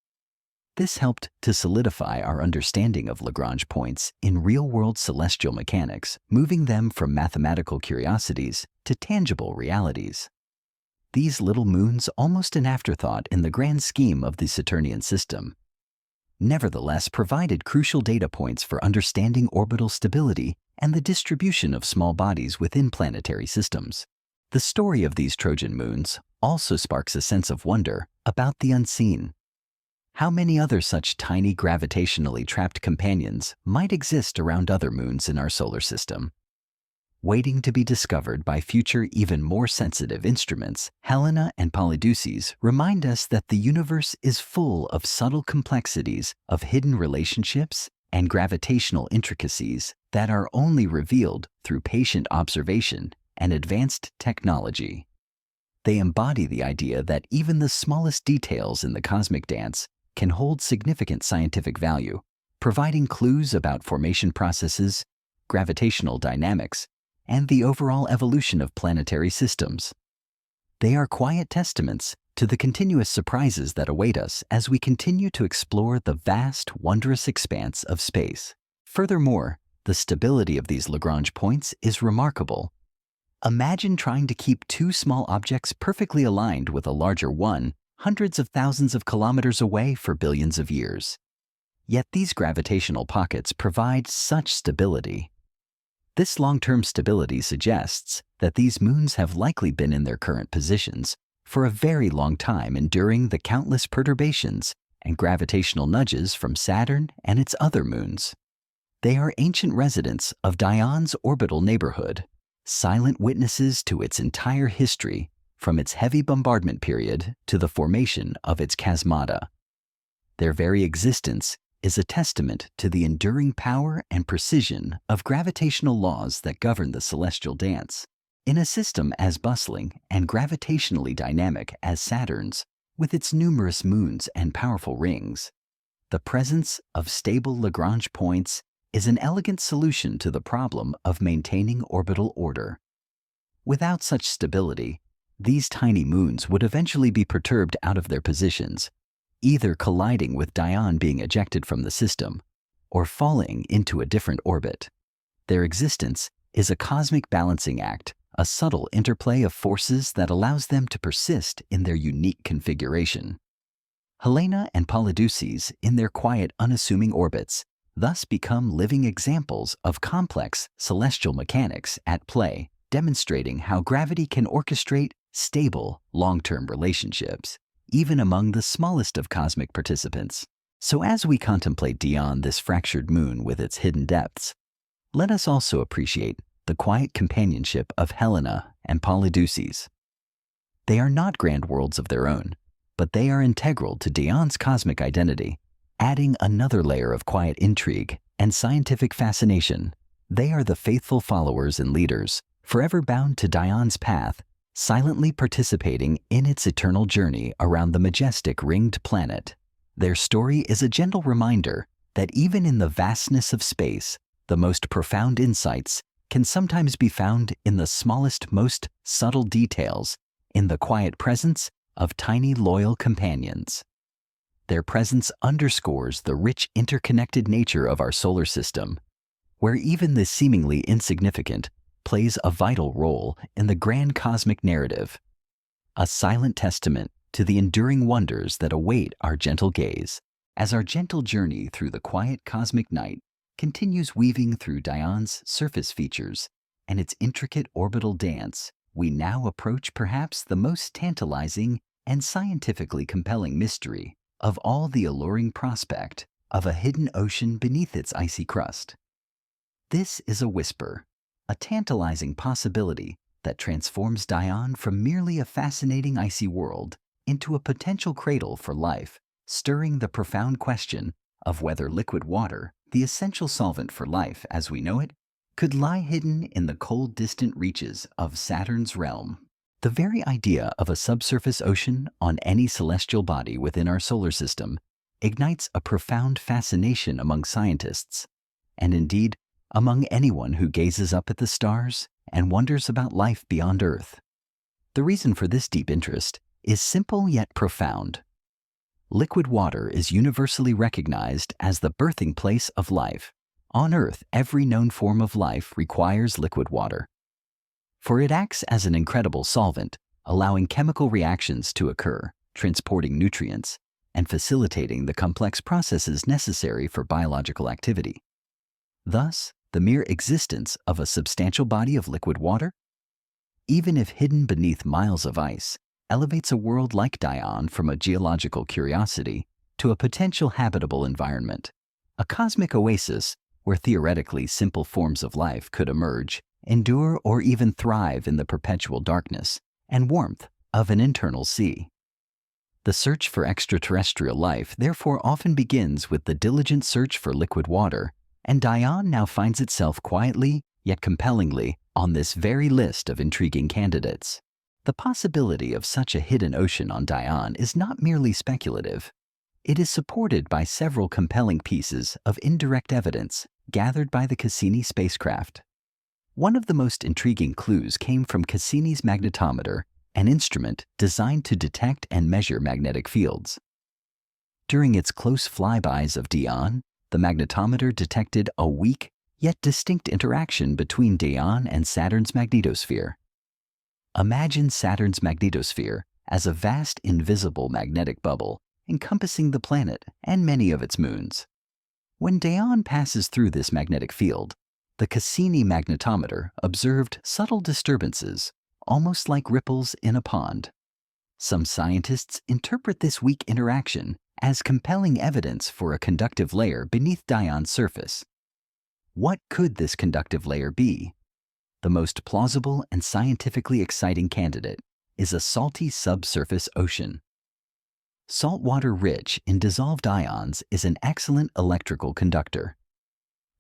This helped to solidify our understanding of Lagrange points in real-world celestial mechanics, moving them from mathematical curiosities to tangible realities. These little moons almost an afterthought in the grand scheme of the Saturnian system, nevertheless provided crucial data points for understanding orbital stability and the distribution of small bodies within planetary systems. The story of these Trojan moons also sparks a sense of wonder about the unseen. How many other such tiny gravitationally trapped companions might exist around other moons in our solar system? Waiting to be discovered by future, even more sensitive instruments, Helena and Polydeuces remind us that the universe is full of subtle complexities of hidden relationships and gravitational intricacies that are only revealed through patient observation and advanced technology. They embody the idea that even the smallest details in the cosmic dance can hold significant scientific value, providing clues about formation processes, gravitational dynamics, and the overall evolution of planetary systems. They are quiet testaments to the continuous surprises that await us as we continue to explore the vast, wondrous expanse of space. Furthermore, the stability of these Lagrange points is remarkable. Imagine trying to keep two small objects perfectly aligned with a larger one, hundreds of thousands of kilometers away for billions of years. Yet these gravitational pockets provide such stability. This long-term stability suggests that these moons have likely been in their current positions for a very long time, enduring the countless perturbations and gravitational nudges from Saturn and its other moons. They are ancient residents of Dione's orbital neighborhood, silent witnesses to its entire history, from its heavy bombardment period to the formation of its chasmata. Their very existence is a testament to the enduring power and precision of gravitational laws that govern the celestial dance. In a system as bustling and gravitationally dynamic as Saturn's, with its numerous moons and powerful rings, the presence of stable Lagrange points is an elegant solution to the problem of maintaining orbital order. Without such stability, these tiny moons would eventually be perturbed out of their positions, either colliding with Dione being ejected from the system or falling into a different orbit. Their existence is a cosmic balancing act, a subtle interplay of forces that allows them to persist in their unique configuration. Helena and Polydeuces, in their quiet, unassuming orbits, thus become living examples of complex celestial mechanics at play, demonstrating how gravity can orchestrate stable, long-term relationships, even among the smallest of cosmic participants. So as we contemplate Dione, this fractured moon with its hidden depths, let us also appreciate the quiet companionship of Helena and Polydeuces. They are not grand worlds of their own, but they are integral to Dione's cosmic identity, adding another layer of quiet intrigue and scientific fascination. They are the faithful followers and leaders, forever bound to Dione's path, silently participating in its eternal journey around the majestic ringed planet. Their story is a gentle reminder that even in the vastness of space, the most profound insights can sometimes be found in the smallest, most subtle details, in the quiet presence of tiny, loyal companions. Their presence underscores the rich, interconnected nature of our solar system, where even the seemingly insignificant plays a vital role in the grand cosmic narrative, a silent testament to the enduring wonders that await our gentle gaze. As our gentle journey through the quiet cosmic night continues weaving through Dione's surface features and its intricate orbital dance, we now approach perhaps the most tantalizing and scientifically compelling mystery of all, the alluring prospect of a hidden ocean beneath its icy crust. This is a whisper, a tantalizing possibility that transforms Dione from merely a fascinating icy world into a potential cradle for life, stirring the profound question of whether liquid water, the essential solvent for life as we know it, could lie hidden in the cold, distant reaches of Saturn's realm. The very idea of a subsurface ocean on any celestial body within our solar system ignites a profound fascination among scientists, and indeed among anyone who gazes up at the stars and wonders about life beyond Earth. The reason for this deep interest is simple yet profound. Liquid water is universally recognized as the birthing place of life. On Earth, every known form of life requires liquid water, for it acts as an incredible solvent, allowing chemical reactions to occur, transporting nutrients, and facilitating the complex processes necessary for biological activity. Thus, the mere existence of a substantial body of liquid water, even if hidden beneath miles of ice, elevates a world like Dione from a geological curiosity to a potential habitable environment, a cosmic oasis where theoretically simple forms of life could emerge, endure, or even thrive in the perpetual darkness and warmth of an internal sea. The search for extraterrestrial life therefore often begins with the diligent search for liquid water, and Dione now finds itself quietly, yet compellingly, on this very list of intriguing candidates. The possibility of such a hidden ocean on Dione is not merely speculative. It is supported by several compelling pieces of indirect evidence gathered by the Cassini spacecraft. One of the most intriguing clues came from Cassini's magnetometer, an instrument designed to detect and measure magnetic fields. During its close flybys of Dione, the magnetometer detected a weak yet distinct interaction between Dione and Saturn's magnetosphere. Imagine Saturn's magnetosphere as a vast invisible magnetic bubble encompassing the planet and many of its moons. When Dione passes through this magnetic field, the Cassini magnetometer observed subtle disturbances, almost like ripples in a pond. Some scientists interpret this weak interaction as compelling evidence for a conductive layer beneath Dione's surface. What could this conductive layer be? The most plausible and scientifically exciting candidate is a salty subsurface ocean. Salt water rich in dissolved ions is an excellent electrical conductor.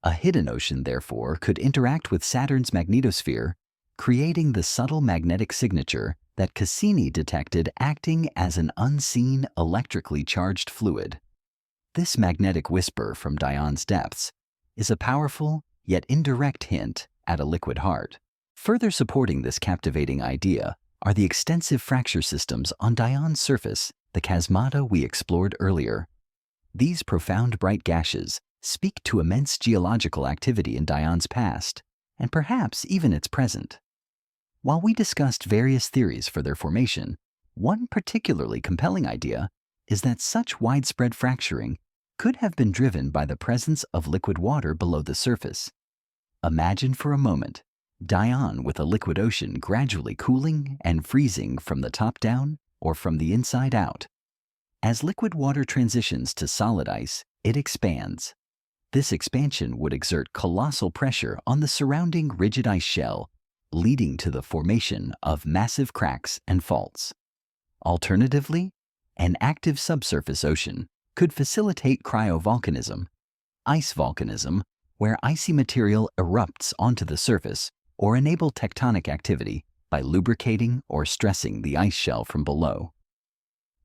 A hidden ocean, therefore, could interact with Saturn's magnetosphere, creating the subtle magnetic signature that Cassini detected acting as an unseen electrically charged fluid. This magnetic whisper from Dione's depths is a powerful yet indirect hint at a liquid heart. Further supporting this captivating idea are the extensive fracture systems on Dione's surface, the chasmata we explored earlier. These profound bright gashes speak to immense geological activity in Dione's past, and perhaps even its present. While we discussed various theories for their formation, one particularly compelling idea is that such widespread fracturing could have been driven by the presence of liquid water below the surface. Imagine for a moment Dione with a liquid ocean gradually cooling and freezing from the top down or from the inside out. As liquid water transitions to solid ice, it expands. This expansion would exert colossal pressure on the surrounding rigid ice shell, leading to the formation of massive cracks and faults. Alternatively, an active subsurface ocean could facilitate cryovolcanism, ice volcanism, where icy material erupts onto the surface, or enable tectonic activity by lubricating or stressing the ice shell from below.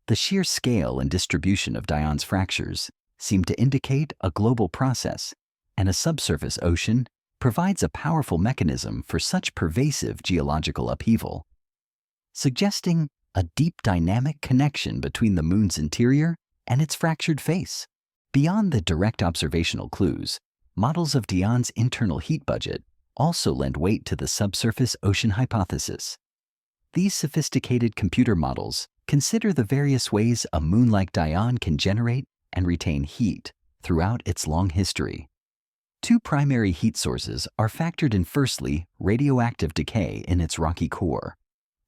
The sheer scale and distribution of Dione's fractures seem to indicate a global process, and a subsurface ocean provides a powerful mechanism for such pervasive geological upheaval, suggesting a deep dynamic connection between the moon's interior and its fractured face. Beyond the direct observational clues, models of Dione's internal heat budget also lend weight to the subsurface ocean hypothesis. These sophisticated computer models consider the various ways a moon like Dione can generate and retain heat throughout its long history. Two primary heat sources are factored in. Firstly, radioactive decay in its rocky core.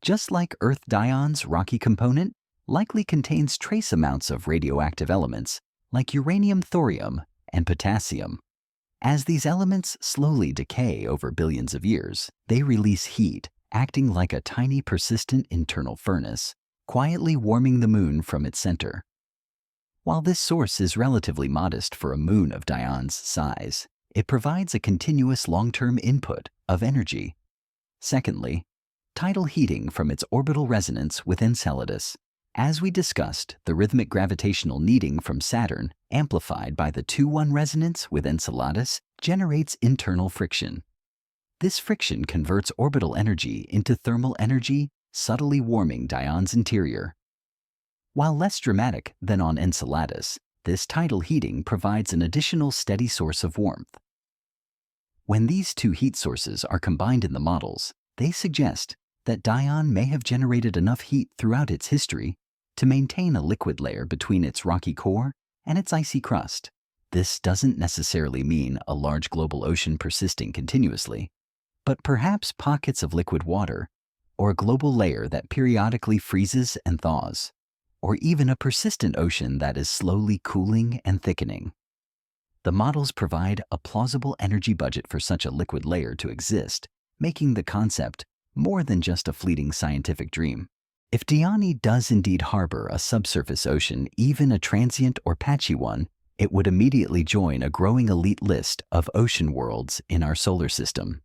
Just like Earth, Dione's rocky component likely contains trace amounts of radioactive elements like uranium, thorium, and potassium. As these elements slowly decay over billions of years, they release heat, acting like a tiny persistent internal furnace, quietly warming the moon from its center. While this source is relatively modest for a moon of Dione's size, It provides a continuous long-term input of energy. Secondly, tidal heating from its orbital resonance with Enceladus. As we discussed, the rhythmic gravitational kneading from Saturn, amplified by the 2-1 resonance with Enceladus, generates internal friction. This friction converts orbital energy into thermal energy, subtly warming Dion's interior. While less dramatic than on Enceladus, this tidal heating provides an additional steady source of warmth. When these two heat sources are combined in the models, they suggest that Dione may have generated enough heat throughout its history to maintain a liquid layer between its rocky core and its icy crust. This doesn't necessarily mean a large global ocean persisting continuously, but perhaps pockets of liquid water, or a global layer that periodically freezes and thaws, or even a persistent ocean that is slowly cooling and thickening. The models provide a plausible energy budget for such a liquid layer to exist, making the concept more than just a fleeting scientific dream. If Dione does indeed harbor a subsurface ocean, even a transient or patchy one, it would immediately join a growing elite list of ocean worlds in our solar system.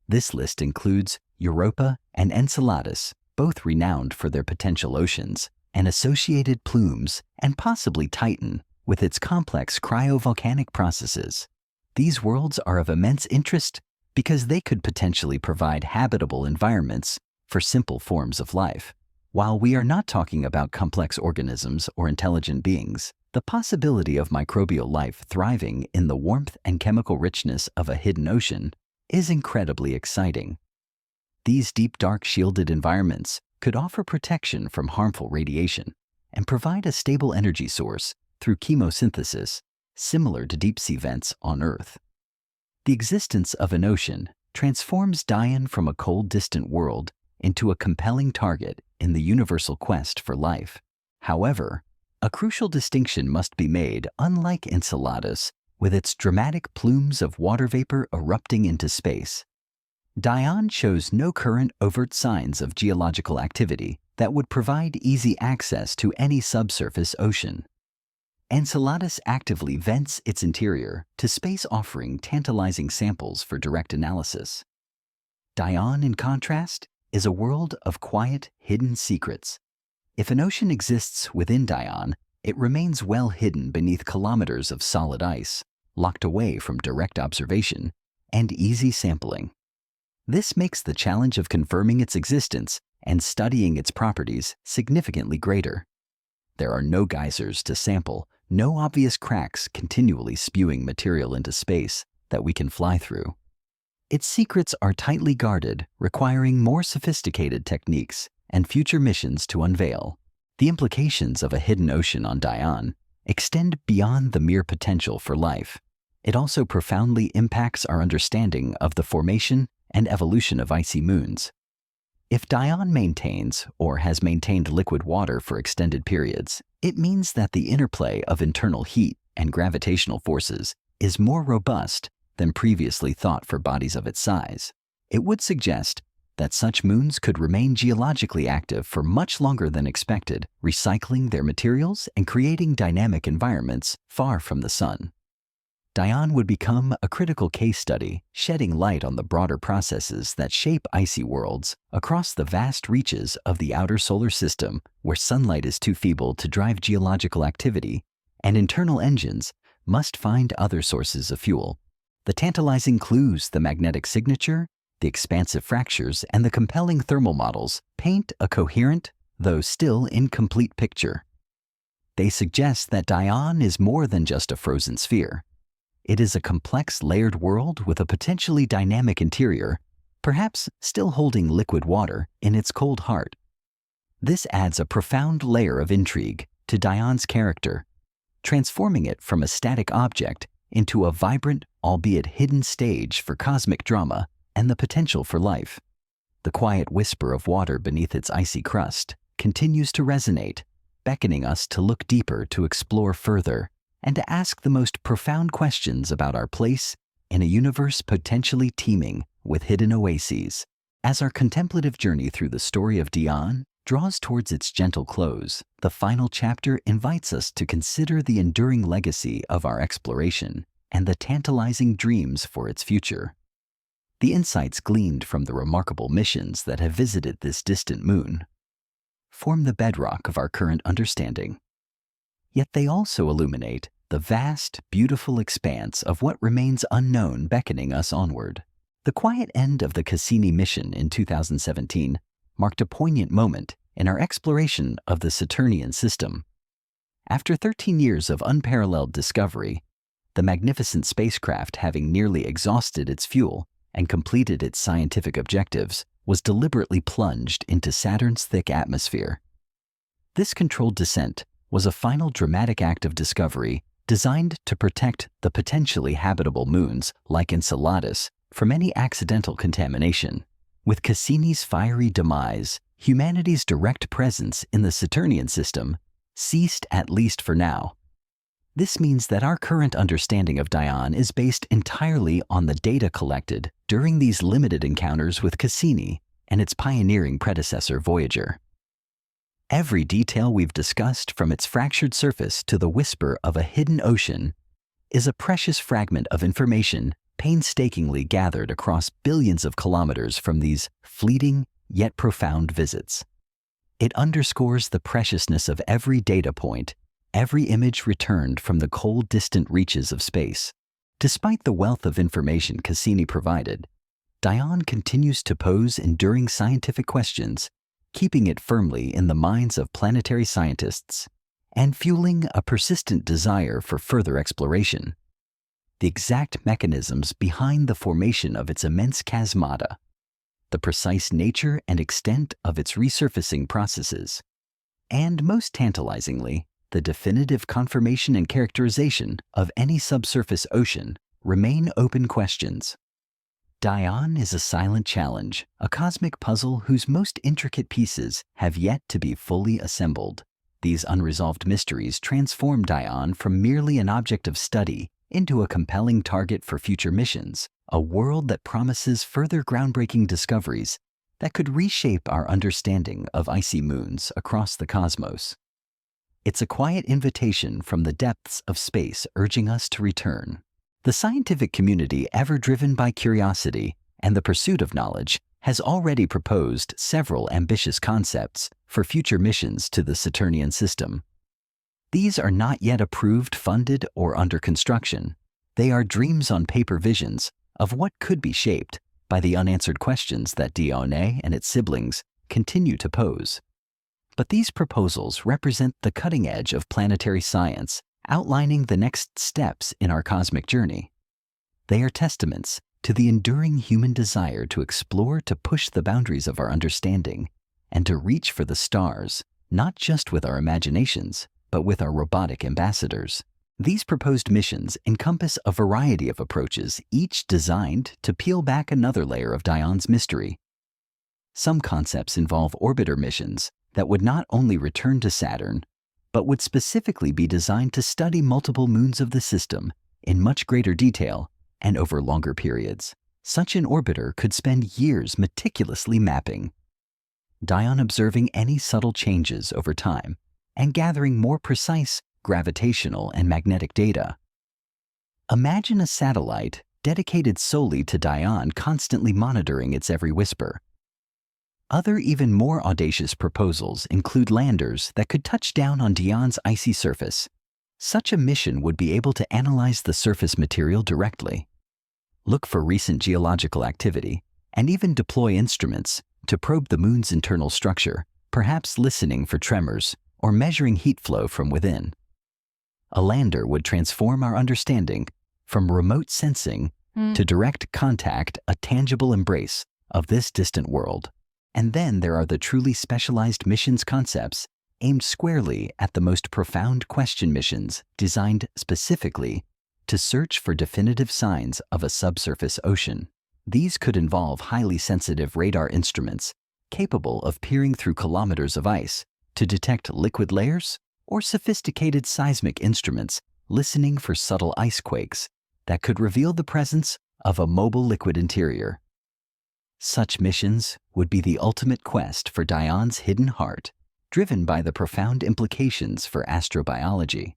This list includes Europa and Enceladus, both renowned for their potential oceans, and associated plumes, and possibly Titan, with its complex cryovolcanic processes. These worlds are of immense interest because they could potentially provide habitable environments for simple forms of life. While we are not talking about complex organisms or intelligent beings, the possibility of microbial life thriving in the warmth and chemical richness of a hidden ocean is incredibly exciting. These deep, dark, shielded environments could offer protection from harmful radiation and provide a stable energy source through chemosynthesis, similar to deep-sea vents on Earth. The existence of an ocean transforms Dione from a cold, distant world into a compelling target in the universal quest for life. However, a crucial distinction must be made. Unlike Enceladus, with its dramatic plumes of water vapor erupting into space, Dione shows no current overt signs of geological activity that would provide easy access to any subsurface ocean. Enceladus actively vents its interior to space, offering tantalizing samples for direct analysis. Dione, in contrast, is a world of quiet, hidden secrets. If an ocean exists within Dione, it remains well hidden beneath kilometers of solid ice, locked away from direct observation and easy sampling. This makes the challenge of confirming its existence and studying its properties significantly greater. There are no geysers to sample, no obvious cracks continually spewing material into space that we can fly through. Its secrets are tightly guarded, requiring more sophisticated techniques and future missions to unveil. The implications of a hidden ocean on Dione extend beyond the mere potential for life. It also profoundly impacts our understanding of the formation and evolution of icy moons. If Dione maintains or has maintained liquid water for extended periods, it means that the interplay of internal heat and gravitational forces is more robust than previously thought for bodies of its size. It would suggest that such moons could remain geologically active for much longer than expected, recycling their materials and creating dynamic environments far from the sun. Dione would become a critical case study, shedding light on the broader processes that shape icy worlds across the vast reaches of the outer solar system, where sunlight is too feeble to drive geological activity and internal engines must find other sources of fuel. The tantalizing clues, the magnetic signature, the expansive fractures, and the compelling thermal models paint a coherent, though still incomplete picture. They suggest that Dione is more than just a frozen sphere. It is a complex, layered world with a potentially dynamic interior, perhaps still holding liquid water in its cold heart. This adds a profound layer of intrigue to Dione's character, transforming it from a static object into a vibrant, albeit hidden stage for cosmic drama and the potential for life. The quiet whisper of water beneath its icy crust continues to resonate, beckoning us to look deeper, to explore further, and to ask the most profound questions about our place in a universe potentially teeming with hidden oases. As our contemplative journey through the story of Dione draws towards its gentle close, the final chapter invites us to consider the enduring legacy of our exploration. and the tantalizing dreams for its future. The insights gleaned from the remarkable missions that have visited this distant moon form the bedrock of our current understanding. Yet they also illuminate the vast, beautiful expanse of what remains unknown beckoning us onward. The quiet end of the Cassini mission in 2017 marked a poignant moment in our exploration of the Saturnian system. After 13 years of unparalleled discovery, the magnificent spacecraft, having nearly exhausted its fuel and completed its scientific objectives, was deliberately plunged into Saturn's thick atmosphere. This controlled descent was a final dramatic act of discovery designed to protect the potentially habitable moons like Enceladus from any accidental contamination. With Cassini's fiery demise, humanity's direct presence in the Saturnian system ceased, at least for now. This means that our current understanding of Dione is based entirely on the data collected during these limited encounters with Cassini and its pioneering predecessor Voyager. Every detail we've discussed, from its fractured surface to the whisper of a hidden ocean, is a precious fragment of information painstakingly gathered across billions of kilometers from these fleeting yet profound visits. It underscores the preciousness of every data point, every image returned from the cold, distant reaches of space. Despite the wealth of information Cassini provided, Dione continues to pose enduring scientific questions, keeping it firmly in the minds of planetary scientists and fueling a persistent desire for further exploration. The exact mechanisms behind the formation of its immense chasmata, the precise nature and extent of its resurfacing processes, and most tantalizingly, the definitive confirmation and characterization of any subsurface ocean remain open questions. Dione is a silent challenge, a cosmic puzzle whose most intricate pieces have yet to be fully assembled. These unresolved mysteries transform Dione from merely an object of study into a compelling target for future missions, a world that promises further groundbreaking discoveries that could reshape our understanding of icy moons across the cosmos. It's a quiet invitation from the depths of space urging us to return. The scientific community, ever driven by curiosity and the pursuit of knowledge, has already proposed several ambitious concepts for future missions to the Saturnian system. These are not yet approved, funded, or under construction. They are dreams on paper, visions of what could be shaped by the unanswered questions that Dione and its siblings continue to pose. But these proposals represent the cutting edge of planetary science, outlining the next steps in our cosmic journey. They are testaments to the enduring human desire to explore, to push the boundaries of our understanding, and to reach for the stars, not just with our imaginations, but with our robotic ambassadors. These proposed missions encompass a variety of approaches, each designed to peel back another layer of Dione's mystery. Some concepts involve orbiter missions that would not only return to Saturn, but would specifically be designed to study multiple moons of the system in much greater detail and over longer periods. Such an orbiter could spend years meticulously mapping Dione, observing any subtle changes over time and gathering more precise gravitational and magnetic data. Imagine a satellite dedicated solely to Dione, constantly monitoring its every whisper. Other, even more audacious proposals include landers that could touch down on Dione's icy surface. Such a mission would be able to analyze the surface material directly, look for recent geological activity, and even deploy instruments to probe the moon's internal structure, perhaps listening for tremors or measuring heat flow from within. A lander would transform our understanding from remote sensing to direct contact, a tangible embrace of this distant world. And then there are the truly specialized missions concepts aimed squarely at the most profound question, missions designed specifically to search for definitive signs of a subsurface ocean. These could involve highly sensitive radar instruments capable of peering through kilometers of ice to detect liquid layers, or sophisticated seismic instruments listening for subtle ice quakes that could reveal the presence of a mobile liquid interior. Such missions would be the ultimate quest for Dione's hidden heart, driven by the profound implications for astrobiology.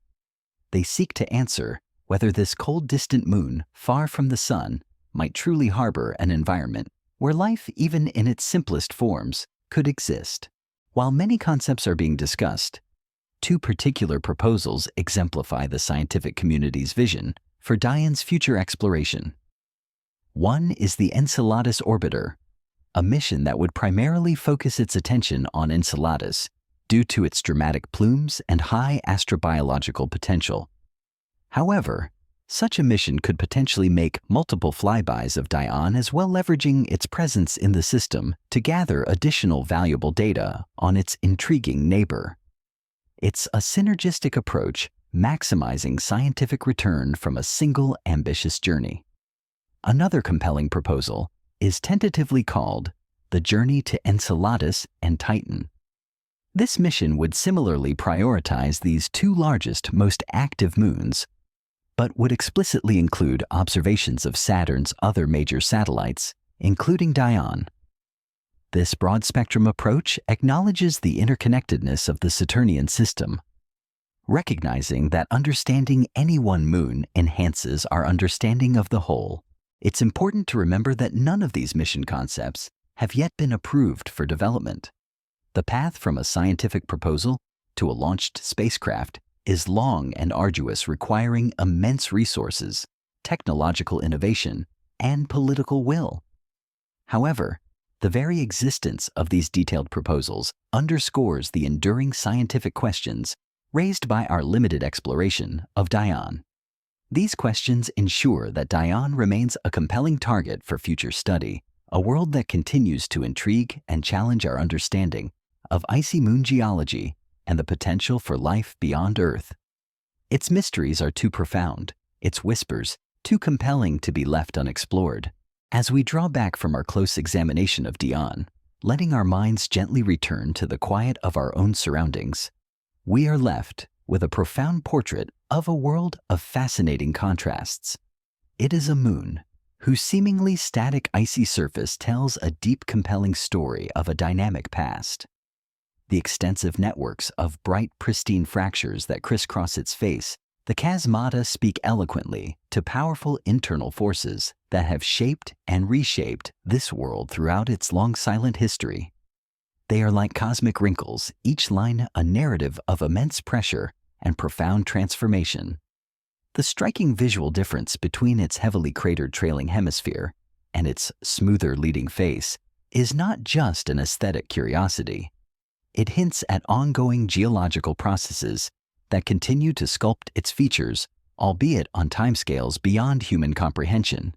They seek to answer whether this cold, distant moon, far from the sun, might truly harbor an environment where life, even in its simplest forms, could exist. While many concepts are being discussed, two particular proposals exemplify the scientific community's vision for Dion's future exploration. One is the Enceladus orbiter, a mission that would primarily focus its attention on Enceladus due to its dramatic plumes and high astrobiological potential. However, such a mission could potentially make multiple flybys of Dione, as well leveraging its presence in the system to gather additional valuable data on its intriguing neighbor. It's a synergistic approach, maximizing scientific return from a single ambitious journey. Another compelling proposal is tentatively called the Journey to Enceladus and Titan. This mission would similarly prioritize these two largest, most active moons, but would explicitly include observations of Saturn's other major satellites, including Dione. This broad-spectrum approach acknowledges the interconnectedness of the Saturnian system, recognizing that understanding any one moon enhances our understanding of the whole. It's important to remember that none of these mission concepts have yet been approved for development. The path from a scientific proposal to a launched spacecraft is long and arduous, requiring immense resources, technological innovation, and political will. However, the very existence of these detailed proposals underscores the enduring scientific questions raised by our limited exploration of Dione. These questions ensure that Dione remains a compelling target for future study, a world that continues to intrigue and challenge our understanding of icy moon geology and the potential for life beyond Earth. Its mysteries are too profound, its whispers too compelling to be left unexplored. As we draw back from our close examination of Dione, letting our minds gently return to the quiet of our own surroundings, we are left with a profound portrait of a world of fascinating contrasts. It is a moon whose seemingly static icy surface tells a deep, compelling story of a dynamic past. The extensive networks of bright, pristine fractures that crisscross its face, the chasmata, speak eloquently to powerful internal forces that have shaped and reshaped this world throughout its long silent history. They are like cosmic wrinkles, each line a narrative of immense pressure and profound transformation. The striking visual difference between its heavily cratered trailing hemisphere and its smoother leading face is not just an aesthetic curiosity. It hints at ongoing geological processes that continue to sculpt its features, albeit on timescales beyond human comprehension.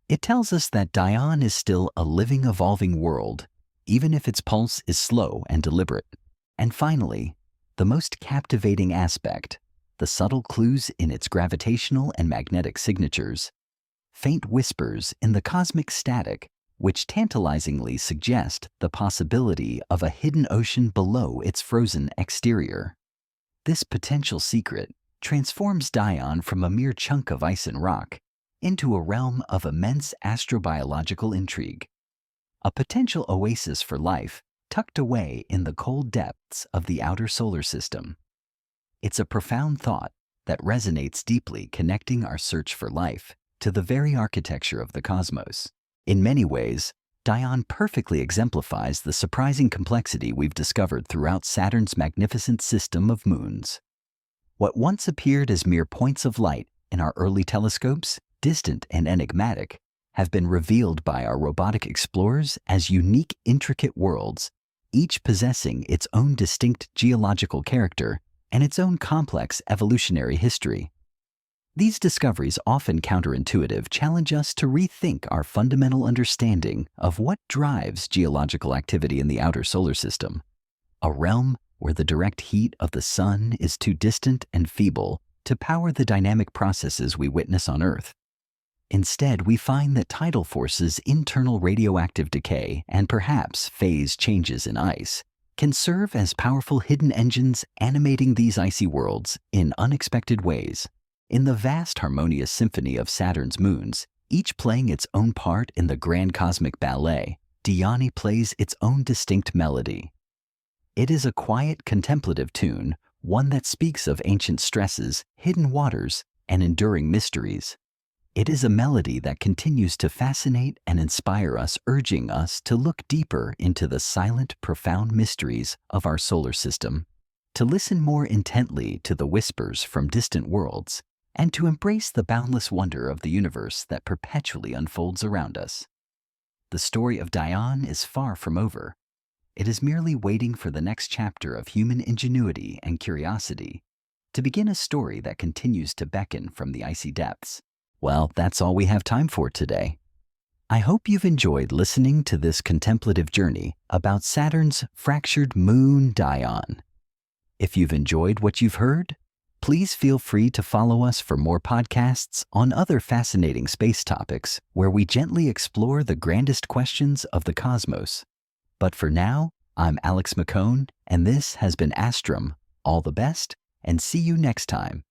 It tells us that Dione is still a living, evolving world, even if its pulse is slow and deliberate. And finally, the most captivating aspect, the subtle clues in its gravitational and magnetic signatures, faint whispers in the cosmic static, which tantalizingly suggest the possibility of a hidden ocean below its frozen exterior. This potential secret transforms Dione from a mere chunk of ice and rock into a realm of immense astrobiological intrigue, a potential oasis for life tucked away in the cold depths of the outer solar system. It's a profound thought that resonates deeply, connecting our search for life to the very architecture of the cosmos. In many ways, Dione perfectly exemplifies the surprising complexity we've discovered throughout Saturn's magnificent system of moons. What once appeared as mere points of light in our early telescopes, distant and enigmatic, have been revealed by our robotic explorers as unique, intricate worlds, each possessing its own distinct geological character and its own complex evolutionary history. These discoveries, often counterintuitive, challenge us to rethink our fundamental understanding of what drives geological activity in the outer solar system, a realm where the direct heat of the sun is too distant and feeble to power the dynamic processes we witness on Earth. Instead, we find that tidal forces, internal radioactive decay, and perhaps phase changes in ice can serve as powerful hidden engines animating these icy worlds in unexpected ways. In the vast harmonious symphony of Saturn's moons, each playing its own part in the grand cosmic ballet, Dione plays its own distinct melody. It is a quiet, contemplative tune, one that speaks of ancient stresses, hidden waters, and enduring mysteries. It is a melody that continues to fascinate and inspire us, urging us to look deeper into the silent, profound mysteries of our solar system, to listen more intently to the whispers from distant worlds, and to embrace the boundless wonder of the universe that perpetually unfolds around us. The story of Dione is far from over. It is merely waiting for the next chapter of human ingenuity and curiosity to begin a story that continues to beckon from the icy depths. Well, that's all we have time for today. I hope you've enjoyed listening to this contemplative journey about Saturn's fractured moon Dione. If you've enjoyed what you've heard, please feel free to follow us for more podcasts on other fascinating space topics where we gently explore the grandest questions of the cosmos. But for now, I'm Alex McCone, and this has been Astrum. All the best, and see you next time.